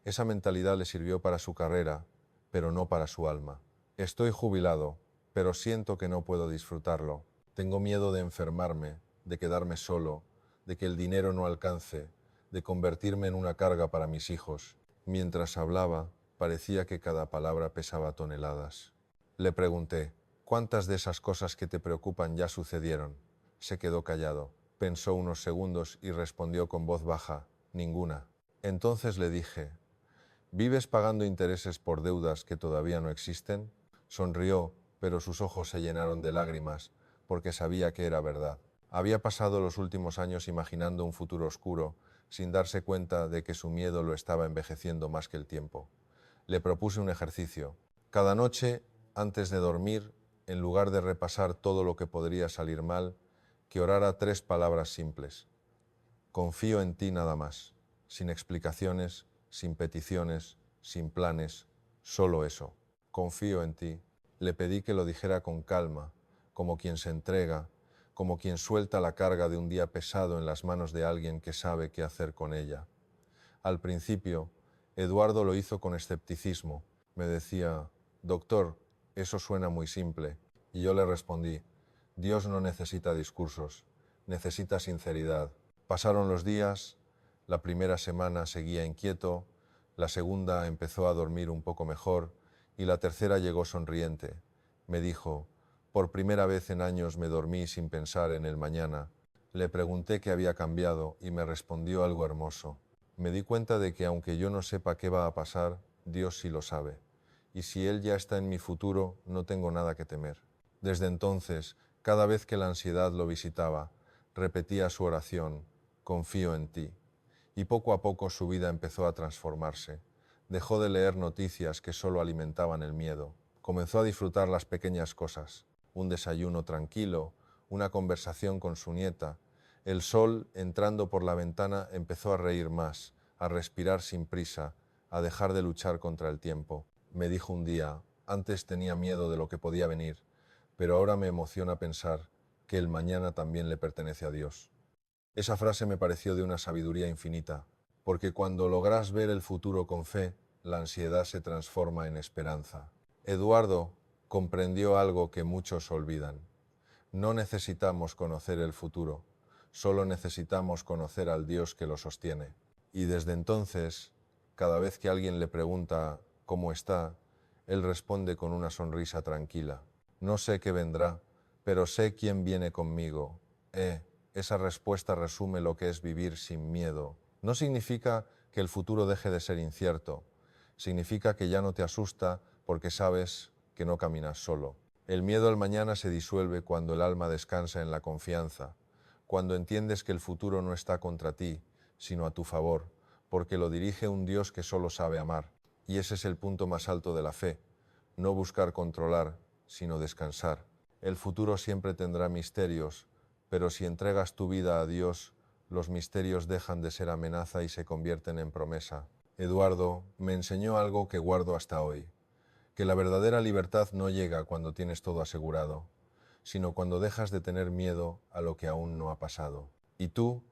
Esa mentalidad le sirvió para su carrera, pero no para su alma. Estoy jubilado, pero siento que no puedo disfrutarlo. Tengo miedo de enfermarme, de quedarme solo, de que el dinero no alcance, de convertirme en una carga para mis hijos. Mientras hablaba, parecía que cada palabra pesaba toneladas. Le pregunté, ¿cuántas de esas cosas que te preocupan ya sucedieron? Se quedó callado, pensó unos segundos y respondió con voz baja, ninguna. Entonces le dije, ¿vives pagando intereses por deudas que todavía no existen? Sonrió, pero sus ojos se llenaron de lágrimas, porque sabía que era verdad. Había pasado los últimos años imaginando un futuro oscuro, sin darse cuenta de que su miedo lo estaba envejeciendo más que el tiempo. Le propuse un ejercicio. Cada noche, antes de dormir, en lugar de repasar todo lo que podría salir mal, que orara 3 palabras simples. Confío en ti nada más, sin explicaciones, sin peticiones, sin planes, solo eso. Confío en ti. Le pedí que lo dijera con calma, como quien se entrega, como quien suelta la carga de un día pesado en las manos de alguien que sabe qué hacer con ella. Al principio, Eduardo lo hizo con escepticismo. Me decía, doctor, eso suena muy simple. Y yo le respondí, Dios no necesita discursos, necesita sinceridad. Pasaron los días, la primera semana seguía inquieto, la segunda empezó a dormir un poco mejor y la tercera llegó sonriente. Me dijo, por primera vez en años me dormí sin pensar en el mañana. Le pregunté qué había cambiado y me respondió algo hermoso. Me di cuenta de que aunque yo no sepa qué va a pasar, Dios sí lo sabe. Y si Él ya está en mi futuro, no tengo nada que temer. Desde entonces, cada vez que la ansiedad lo visitaba, repetía su oración, confío en ti. Y poco a poco su vida empezó a transformarse. Dejó de leer noticias que solo alimentaban el miedo. Comenzó a disfrutar las pequeñas cosas, un desayuno tranquilo, una conversación con su nieta. El sol, entrando por la ventana, empezó a reír más, a respirar sin prisa, a dejar de luchar contra el tiempo. Me dijo un día, antes tenía miedo de lo que podía venir, pero ahora me emociona pensar que el mañana también le pertenece a Dios. Esa frase me pareció de una sabiduría infinita, porque cuando logras ver el futuro con fe, la ansiedad se transforma en esperanza. Eduardo comprendió algo que muchos olvidan. No necesitamos conocer el futuro, solo necesitamos conocer al Dios que lo sostiene. Y desde entonces, cada vez que alguien le pregunta cómo está, él responde con una sonrisa tranquila. No sé qué vendrá, pero sé quién viene conmigo. Esa respuesta resume lo que es vivir sin miedo. No significa que el futuro deje de ser incierto, significa que ya no te asusta porque sabes que no caminas solo. El miedo al mañana se disuelve cuando el alma descansa en la confianza, cuando entiendes que el futuro no está contra ti, sino a tu favor, porque lo dirige un Dios que solo sabe amar. Y ese es el punto más alto de la fe, no buscar controlar, sino descansar. El futuro siempre tendrá misterios, pero si entregas tu vida a Dios, los misterios dejan de ser amenaza y se convierten en promesa. Eduardo me enseñó algo que guardo hasta hoy, que la verdadera libertad no llega cuando tienes todo asegurado, sino cuando dejas de tener miedo a lo que aún no ha pasado. Y tú,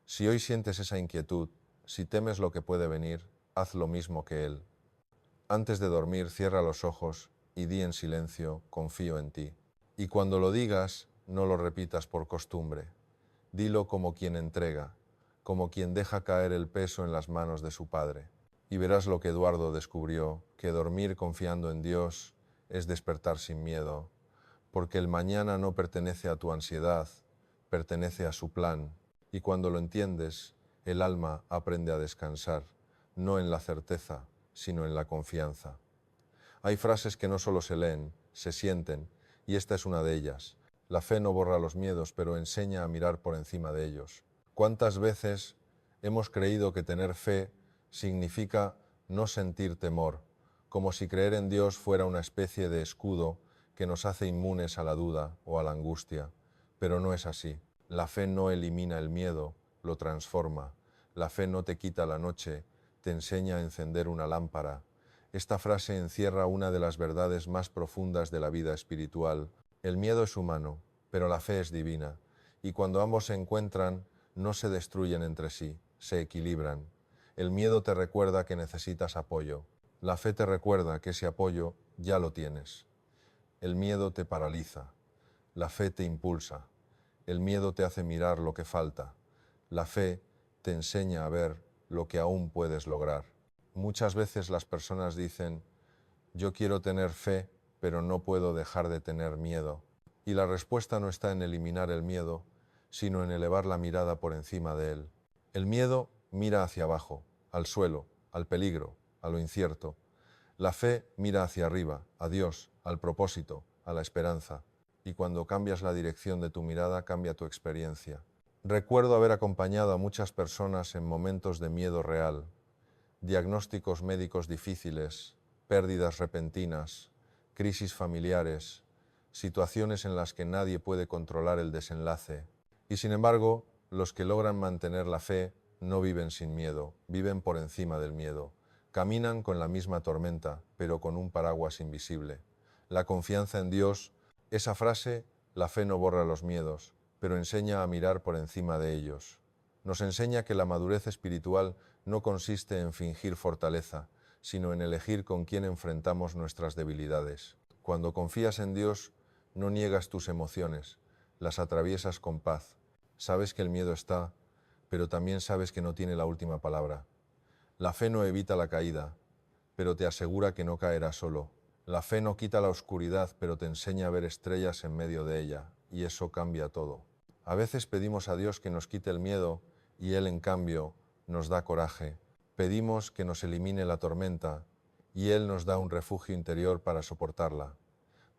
si hoy sientes esa inquietud, si temes lo que puede venir, haz lo mismo que él. Antes de dormir, cierra los ojos y di en silencio, confío en ti. Y cuando lo digas, no lo repitas por costumbre. Dilo como quien entrega, como quien deja caer el peso en las manos de su Padre. Y verás lo que Eduardo descubrió, que dormir confiando en Dios es despertar sin miedo, porque el mañana no pertenece a tu ansiedad, pertenece a su plan. Y cuando lo entiendes, el alma aprende a descansar, no en la certeza, sino en la confianza. Hay frases que no solo se leen, se sienten, y esta es una de ellas. La fe no borra los miedos, pero enseña a mirar por encima de ellos. ¿Cuántas veces hemos creído que tener fe significa no sentir temor, como si creer en Dios fuera una especie de escudo que nos hace inmunes a la duda o a la angustia? Pero no es así. La fe no elimina el miedo, lo transforma. La fe no te quita la noche, te enseña a encender una lámpara. Esta frase encierra una de las verdades más profundas de la vida espiritual. El miedo es humano, pero la fe es divina, y cuando ambos se encuentran, no se destruyen entre sí, se equilibran. El miedo te recuerda que necesitas apoyo. La fe te recuerda que ese apoyo ya lo tienes. El miedo te paraliza. La fe te impulsa. El miedo te hace mirar lo que falta. La fe te enseña a ver lo que aún puedes lograr. Muchas veces las personas dicen, yo quiero tener fe, pero no puedo dejar de tener miedo. Y la respuesta no está en eliminar el miedo, sino en elevar la mirada por encima de él. El miedo mira hacia abajo, al suelo, al peligro, a lo incierto. La fe mira hacia arriba, a Dios, al propósito, a la esperanza. Y cuando cambias la dirección de tu mirada, cambia tu experiencia. Recuerdo haber acompañado a muchas personas en momentos de miedo real, diagnósticos médicos difíciles, pérdidas repentinas, crisis familiares, situaciones en las que nadie puede controlar el desenlace. Y sin embargo, los que logran mantener la fe no viven sin miedo, viven por encima del miedo. Caminan con la misma tormenta, pero con un paraguas invisible. La confianza en Dios, esa frase, la fe no borra los miedos, pero enseña a mirar por encima de ellos. Nos enseña que la madurez espiritual no consiste en fingir fortaleza, sino en elegir con quién enfrentamos nuestras debilidades. Cuando confías en Dios, no niegas tus emociones, las atraviesas con paz. Sabes que el miedo está, pero también sabes que no tiene la última palabra. La fe no evita la caída, pero te asegura que no caerás solo. La fe no quita la oscuridad, pero te enseña a ver estrellas en medio de ella, y eso cambia todo. A veces pedimos a Dios que nos quite el miedo, y Él, en cambio, nos da coraje. Pedimos que nos elimine la tormenta, y Él nos da un refugio interior para soportarla.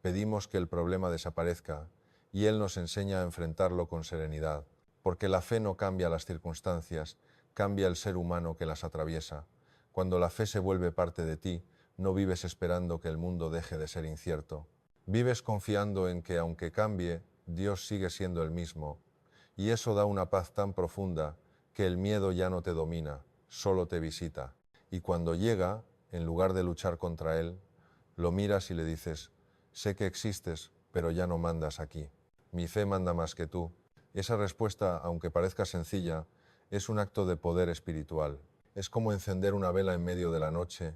Pedimos que el problema desaparezca, y Él nos enseña a enfrentarlo con serenidad, porque la fe no cambia las circunstancias, cambia el ser humano que las atraviesa. Cuando la fe se vuelve parte de ti, no vives esperando que el mundo deje de ser incierto. Vives confiando en que, aunque cambie, Dios sigue siendo el mismo, y eso da una paz tan profunda que el miedo ya no te domina, solo te visita. Y cuando llega, en lugar de luchar contra él, lo miras y le dices: sé que existes, pero ya no mandas aquí. Mi fe manda más que tú. Esa respuesta, aunque parezca sencilla, es un acto de poder espiritual. Es como encender una vela en medio de la noche.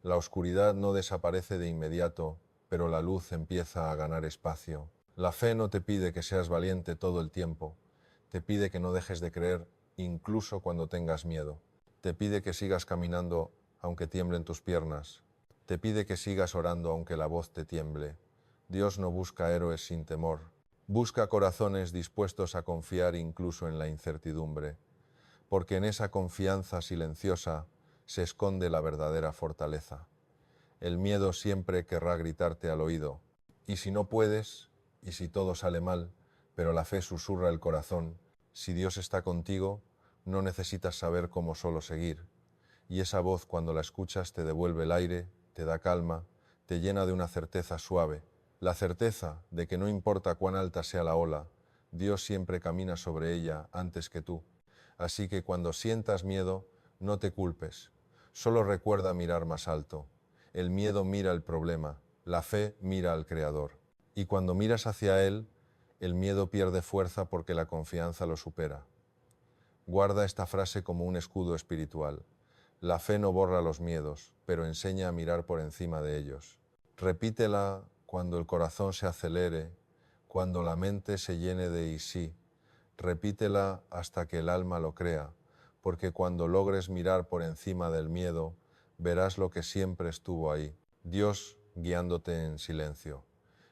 La oscuridad no desaparece de inmediato, pero la luz empieza a ganar espacio. La fe no te pide que seas valiente todo el tiempo. Te pide que no dejes de creer, incluso cuando tengas miedo. Te pide que sigas caminando aunque tiemblen tus piernas. Te pide que sigas orando aunque la voz te tiemble. Dios no busca héroes sin temor. Busca corazones dispuestos a confiar incluso en la incertidumbre, porque en esa confianza silenciosa se esconde la verdadera fortaleza. El miedo siempre querrá gritarte al oído: ¿y si no puedes? ¿Y si todo sale mal? Pero la fe susurra el corazón: si Dios está contigo, no necesitas saber cómo solo seguir. Y esa voz, cuando la escuchas, te devuelve el aire, te da calma, te llena de una certeza suave, la certeza de que no importa cuán alta sea la ola, Dios siempre camina sobre ella antes que tú. Así que cuando sientas miedo, no te culpes, solo recuerda mirar más alto. El miedo mira el problema, la fe mira al Creador. Y cuando miras hacia Él, el miedo pierde fuerza porque la confianza lo supera. Guarda esta frase como un escudo espiritual. La fe no borra los miedos, pero enseña a mirar por encima de ellos. Repítela cuando el corazón se acelere, cuando la mente se llene de y sí. Repítela hasta que el alma lo crea, porque cuando logres mirar por encima del miedo, verás lo que siempre estuvo ahí, Dios guiándote en silencio.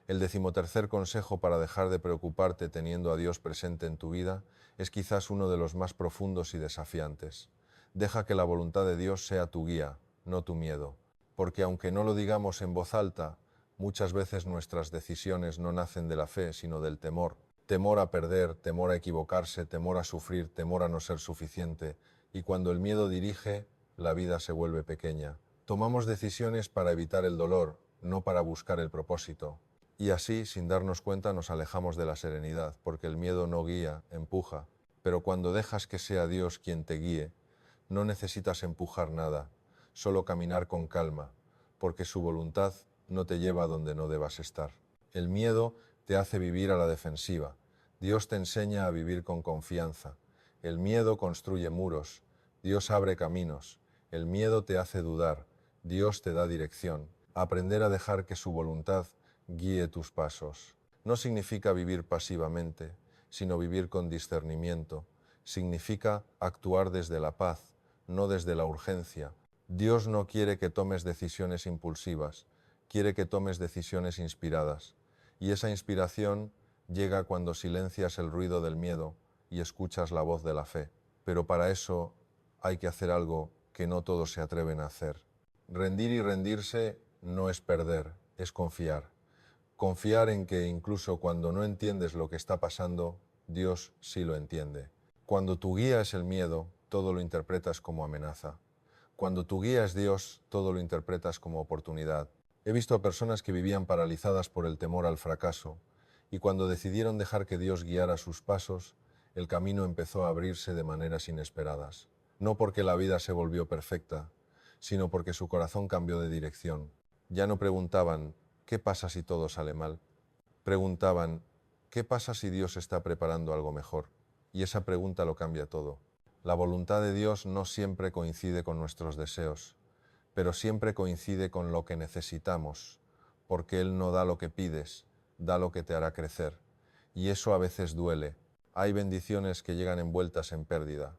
El 13º consejo para dejar de preocuparte teniendo a Dios presente en tu vida es quizás uno de los más profundos y desafiantes. Deja que la voluntad de Dios sea tu guía, no tu miedo, porque aunque no lo digamos en voz alta, muchas veces nuestras decisiones no nacen de la fe, sino del temor. Temor a perder, temor a equivocarse, temor a sufrir, temor a no ser suficiente. Y cuando el miedo dirige, la vida se vuelve pequeña. Tomamos decisiones para evitar el dolor, no para buscar el propósito. Y así, sin darnos cuenta, nos alejamos de la serenidad, porque el miedo no guía, empuja. Pero cuando dejas que sea Dios quien te guíe, no necesitas empujar nada, solo caminar con calma, porque su voluntad no te lleva a donde no debas estar. El miedo te hace vivir a la defensiva. Dios te enseña a vivir con confianza. El miedo construye muros. Dios abre caminos. El miedo te hace dudar. Dios te da dirección. Aprender a dejar que su voluntad guíe tus pasos. No significa vivir pasivamente, sino vivir con discernimiento. Significa actuar desde la paz, no desde la urgencia. Dios no quiere que tomes decisiones impulsivas, quiere que tomes decisiones inspiradas. Y esa inspiración llega cuando silencias el ruido del miedo y escuchas la voz de la fe. Pero para eso hay que hacer algo que no todos se atreven a hacer. Rendir y rendirse no es perder, es confiar. Confiar en que incluso cuando no entiendes lo que está pasando, Dios sí lo entiende. Cuando tu guía es el miedo, todo lo interpretas como amenaza. Cuando tu guía es Dios, todo lo interpretas como oportunidad. He visto a personas que vivían paralizadas por el temor al fracaso, y cuando decidieron dejar que Dios guiara sus pasos, el camino empezó a abrirse de maneras inesperadas. No porque la vida se volvió perfecta, sino porque su corazón cambió de dirección. Ya no preguntaban, ¿qué pasa si todo sale mal? Preguntaban, ¿qué pasa si Dios está preparando algo mejor? Y esa pregunta lo cambia todo. La voluntad de Dios no siempre coincide con nuestros deseos, pero siempre coincide con lo que necesitamos, porque Él no da lo que pides, da lo que te hará crecer. Y eso a veces duele. Hay bendiciones que llegan envueltas en pérdida.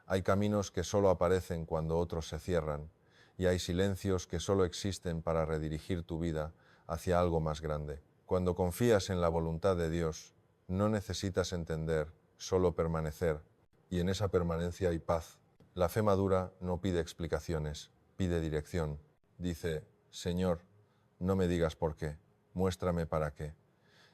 Hay caminos que solo aparecen cuando otros se cierran, y hay silencios que solo existen para redirigir tu vida hacia algo más grande. Cuando confías en la voluntad de Dios, no necesitas entender, solo permanecer, y en esa permanencia hay paz. La fe madura no pide explicaciones, pide dirección. Dice, Señor, no me digas por qué, muéstrame para qué.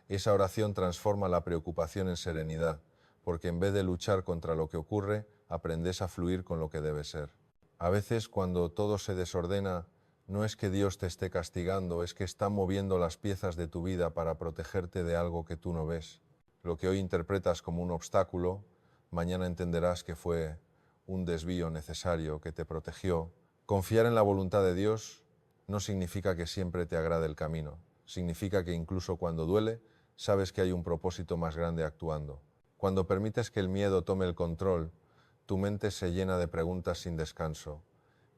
Esa oración transforma la preocupación en serenidad, porque en vez de luchar contra lo que ocurre, aprendes a fluir con lo que debe ser. A veces, cuando todo se desordena, no es que Dios te esté castigando, es que está moviendo las piezas de tu vida para protegerte de algo que tú no ves. Lo que hoy interpretas como un obstáculo, mañana entenderás que fue un desvío necesario que te protegió. Confiar en la voluntad de Dios no significa que siempre te agrade el camino. Significa que incluso cuando duele, sabes que hay un propósito más grande actuando. Cuando permites que el miedo tome el control, tu mente se llena de preguntas sin descanso.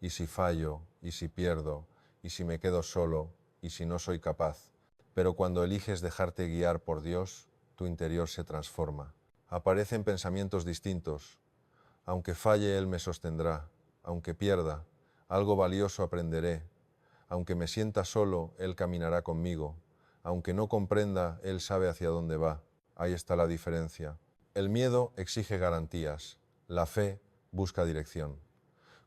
¿Y si fallo? ¿Y si pierdo? ¿Y si me quedo solo? ¿Y si no soy capaz? Pero cuando eliges dejarte guiar por Dios, tu interior se transforma. Aparecen pensamientos distintos. Aunque falle, Él me sostendrá. Aunque pierda, algo valioso aprenderé. Aunque me sienta solo, Él caminará conmigo. Aunque no comprenda, Él sabe hacia dónde va. Ahí está la diferencia. El miedo exige garantías. La fe busca dirección.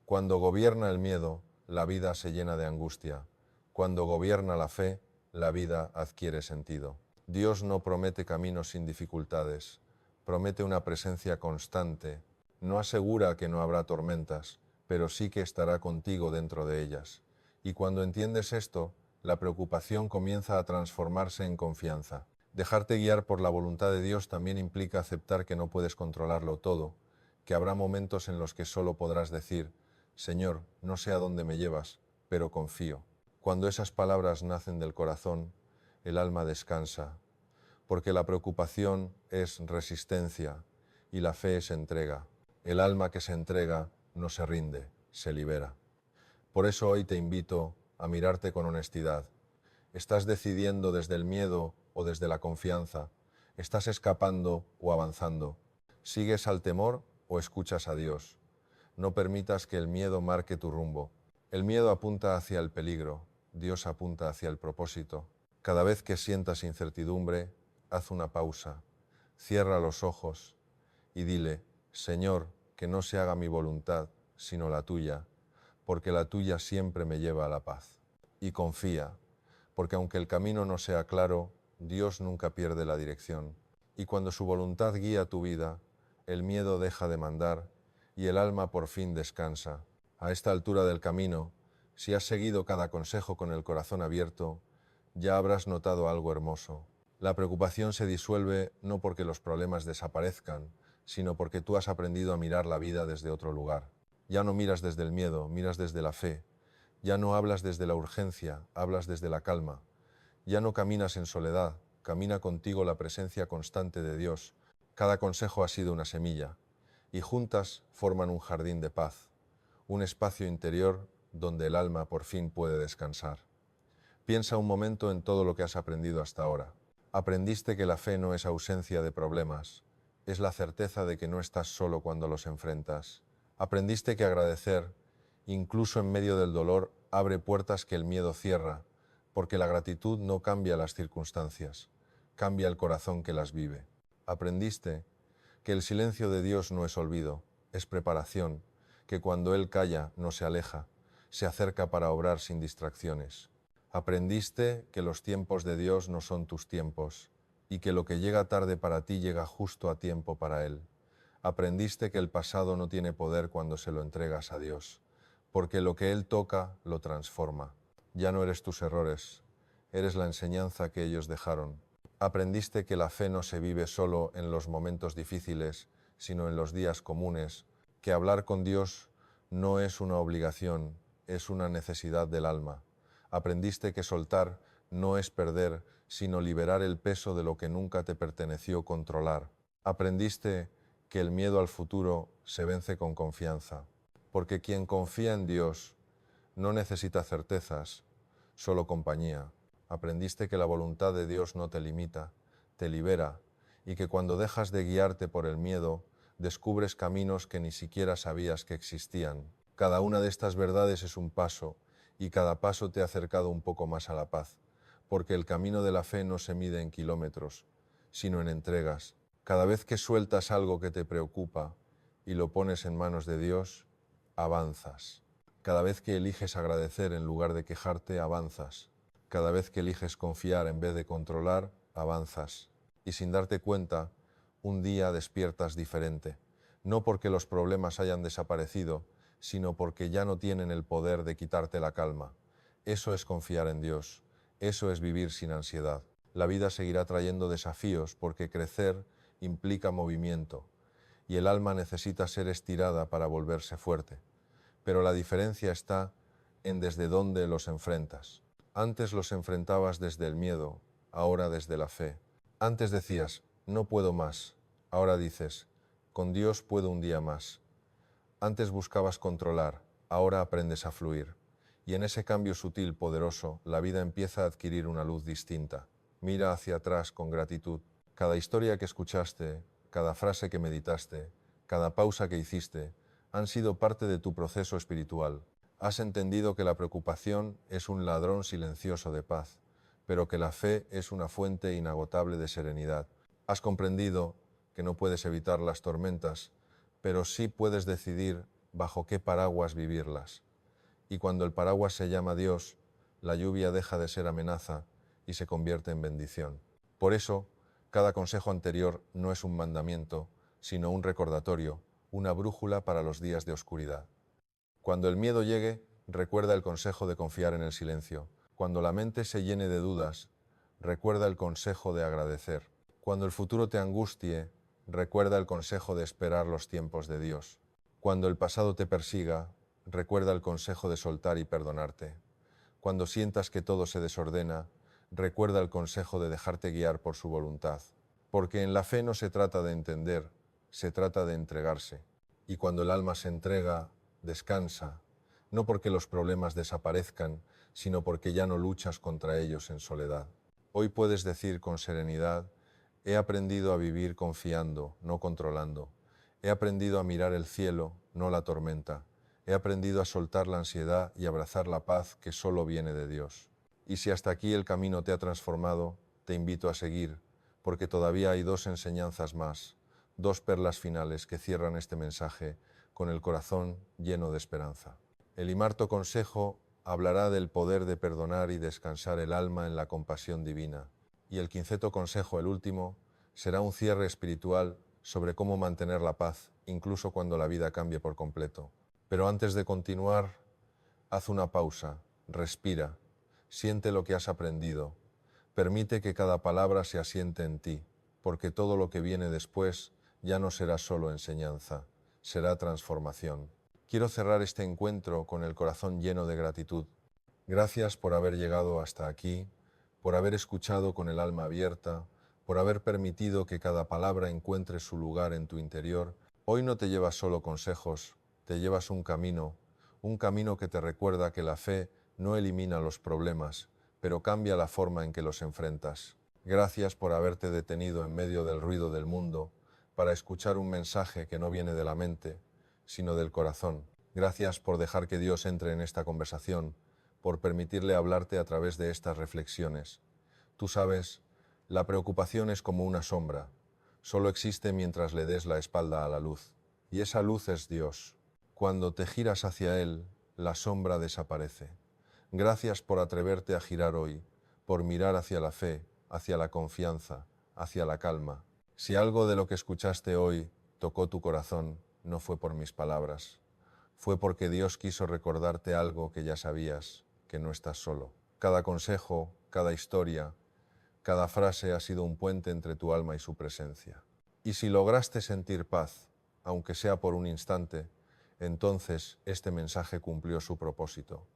Cuando gobierna el miedo, la vida se llena de angustia. Cuando gobierna la fe, la vida adquiere sentido. Dios no promete caminos sin dificultades. Promete una presencia constante. No asegura que no habrá tormentas, pero sí que estará contigo dentro de ellas. Y cuando entiendes esto, la preocupación comienza a transformarse en confianza. Dejarte guiar por la voluntad de Dios también implica aceptar que no puedes controlarlo todo, que habrá momentos en los que solo podrás decir, Señor, no sé a dónde me llevas, pero confío. Cuando esas palabras nacen del corazón, el alma descansa, porque la preocupación es resistencia y la fe es entrega. El alma que se entrega no se rinde, se libera. Por eso hoy te invito a mirarte con honestidad. ¿Estás decidiendo desde el miedo o desde la confianza? ¿Estás escapando o avanzando? ¿Sigues al temor o escuchas a Dios? No permitas que el miedo marque tu rumbo. El miedo apunta hacia el peligro, Dios apunta hacia el propósito. Cada vez que sientas incertidumbre, haz una pausa, cierra los ojos y dile, Señor, que no se haga mi voluntad, sino la tuya, porque la tuya siempre me lleva a la paz. Y confía, porque aunque el camino no sea claro, Dios nunca pierde la dirección. Y cuando su voluntad guía tu vida, el miedo deja de mandar y el alma por fin descansa. A esta altura del camino, si has seguido cada consejo con el corazón abierto, ya habrás notado algo hermoso. La preocupación se disuelve no porque los problemas desaparezcan, sino porque tú has aprendido a mirar la vida desde otro lugar. Ya no miras desde el miedo, miras desde la fe. Ya no hablas desde la urgencia, hablas desde la calma. Ya no caminas en soledad, camina contigo la presencia constante de Dios. Cada consejo ha sido una semilla, y juntas forman un jardín de paz, un espacio interior donde el alma por fin puede descansar. Piensa un momento en todo lo que has aprendido hasta ahora. Aprendiste que la fe no es ausencia de problemas, es la certeza de que no estás solo cuando los enfrentas. Aprendiste que agradecer, incluso en medio del dolor, abre puertas que el miedo cierra, porque la gratitud no cambia las circunstancias, cambia el corazón que las vive. Aprendiste que el silencio de Dios no es olvido, es preparación, que cuando Él calla no se aleja, se acerca para obrar sin distracciones. Aprendiste que los tiempos de Dios no son tus tiempos, y que lo que llega tarde para ti llega justo a tiempo para Él. Aprendiste que el pasado no tiene poder cuando se lo entregas a Dios, porque lo que Él toca lo transforma. Ya no eres tus errores, eres la enseñanza que ellos dejaron. Aprendiste que la fe no se vive solo en los momentos difíciles, sino en los días comunes, que hablar con Dios no es una obligación, es una necesidad del alma. Aprendiste que soltar no es perder, sino liberar el peso de lo que nunca te perteneció controlar. Aprendiste que el miedo al futuro se vence con confianza, porque quien confía en Dios no necesita certezas, solo compañía. Aprendiste que la voluntad de Dios no te limita, te libera, y que cuando dejas de guiarte por el miedo, descubres caminos que ni siquiera sabías que existían. Cada una de estas verdades es un paso, y cada paso te ha acercado un poco más a la paz, porque el camino de la fe no se mide en kilómetros, sino en entregas. Cada vez que sueltas algo que te preocupa y lo pones en manos de Dios, avanzas. Cada vez que eliges agradecer en lugar de quejarte, avanzas. Cada vez que eliges confiar en vez de controlar, avanzas. Y sin darte cuenta, un día despiertas diferente. No porque los problemas hayan desaparecido, sino porque ya no tienen el poder de quitarte la calma. Eso es confiar en Dios. Eso es vivir sin ansiedad. La vida seguirá trayendo desafíos porque crecer implica movimiento, y el alma necesita ser estirada para volverse fuerte. Pero la diferencia está en desde dónde los enfrentas. Antes los enfrentabas desde el miedo, ahora desde la fe. Antes decías, no puedo más. Ahora dices, con Dios puedo un día más. Antes buscabas controlar, ahora aprendes a fluir. Y en ese cambio sutil, poderoso, la vida empieza a adquirir una luz distinta. Mira hacia atrás con gratitud. Cada historia que escuchaste, cada frase que meditaste, cada pausa que hiciste, han sido parte de tu proceso espiritual. Has entendido que la preocupación es un ladrón silencioso de paz, pero que la fe es una fuente inagotable de serenidad. Has comprendido que no puedes evitar las tormentas, pero sí puedes decidir bajo qué paraguas vivirlas. Y cuando el paraguas se llama Dios, la lluvia deja de ser amenaza y se convierte en bendición. Por eso, cada consejo anterior no es un mandamiento, sino un recordatorio, una brújula para los días de oscuridad. Cuando el miedo llegue, recuerda el consejo de confiar en el silencio. Cuando la mente se llene de dudas, recuerda el consejo de agradecer. Cuando el futuro te angustie, recuerda el consejo de esperar los tiempos de Dios. Cuando el pasado te persiga, recuerda el consejo de soltar y perdonarte. Cuando sientas que todo se desordena, recuerda el consejo de dejarte guiar por su voluntad. Porque en la fe no se trata de entender, se trata de entregarse. Y cuando el alma se entrega, descansa, no porque los problemas desaparezcan, sino porque ya no luchas contra ellos en soledad. Hoy puedes decir con serenidad, he aprendido a vivir confiando, no controlando. He aprendido a mirar el cielo, no la tormenta. He aprendido a soltar la ansiedad y abrazar la paz que solo viene de Dios. Y si hasta aquí el camino te ha transformado, te invito a seguir, porque todavía hay dos enseñanzas más, dos perlas finales que cierran este mensaje con el corazón lleno de esperanza. El imarto consejo hablará del poder de perdonar y descansar el alma en la compasión divina. Y el quinceto consejo, el último, será un cierre espiritual sobre cómo mantener la paz, incluso cuando la vida cambie por completo. Pero antes de continuar, haz una pausa, respira, siente lo que has aprendido, permite que cada palabra se asiente en ti, porque todo lo que viene después ya no será solo enseñanza, será transformación. Quiero cerrar este encuentro con el corazón lleno de gratitud. Gracias por haber llegado hasta aquí, por haber escuchado con el alma abierta, por haber permitido que cada palabra encuentre su lugar en tu interior. Hoy no te llevas solo consejos, te llevas un camino que te recuerda que la fe no elimina los problemas, pero cambia la forma en que los enfrentas. Gracias por haberte detenido en medio del ruido del mundo para escuchar un mensaje que no viene de la mente, sino del corazón. Gracias por dejar que Dios entre en esta conversación, por permitirle hablarte a través de estas reflexiones. Tú sabes, la preocupación es como una sombra, solo existe mientras le des la espalda a la luz, y esa luz es Dios. Cuando te giras hacia Él, la sombra desaparece. Gracias por atreverte a girar hoy, por mirar hacia la fe, hacia la confianza, hacia la calma. Si algo de lo que escuchaste hoy tocó tu corazón, no fue por mis palabras, fue porque Dios quiso recordarte algo que ya sabías, que no estás solo. Cada consejo, cada historia, cada frase ha sido un puente entre tu alma y su presencia. Y si lograste sentir paz, aunque sea por un instante, entonces este mensaje cumplió su propósito.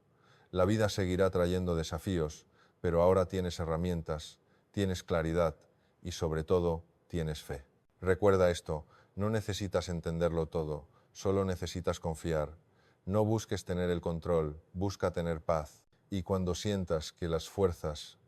La vida seguirá trayendo desafíos, pero ahora tienes herramientas, tienes claridad y sobre todo tienes fe. Recuerda esto, no necesitas entenderlo todo, solo necesitas confiar. No busques tener el control, busca tener paz. Y cuando sientas que las fuerzas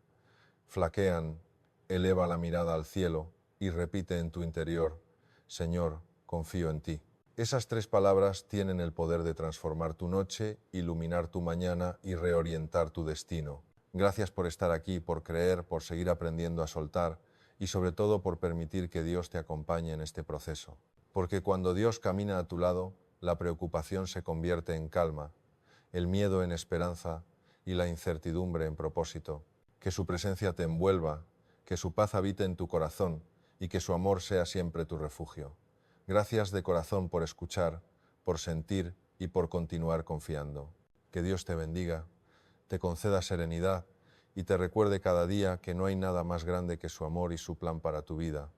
flaquean, eleva la mirada al cielo y repite en tu interior: Señor, confío en ti. Esas 3 palabras tienen el poder de transformar tu noche, iluminar tu mañana y reorientar tu destino. Gracias por estar aquí, por creer, por seguir aprendiendo a soltar y sobre todo por permitir que Dios te acompañe en este proceso. Porque cuando Dios camina a tu lado, la preocupación se convierte en calma, el miedo en esperanza y la incertidumbre en propósito. Que su presencia te envuelva, que su paz habite en tu corazón y que su amor sea siempre tu refugio. Gracias de corazón por escuchar, por sentir y por continuar confiando. Que Dios te bendiga, te conceda serenidad y te recuerde cada día que no hay nada más grande que su amor y su plan para tu vida.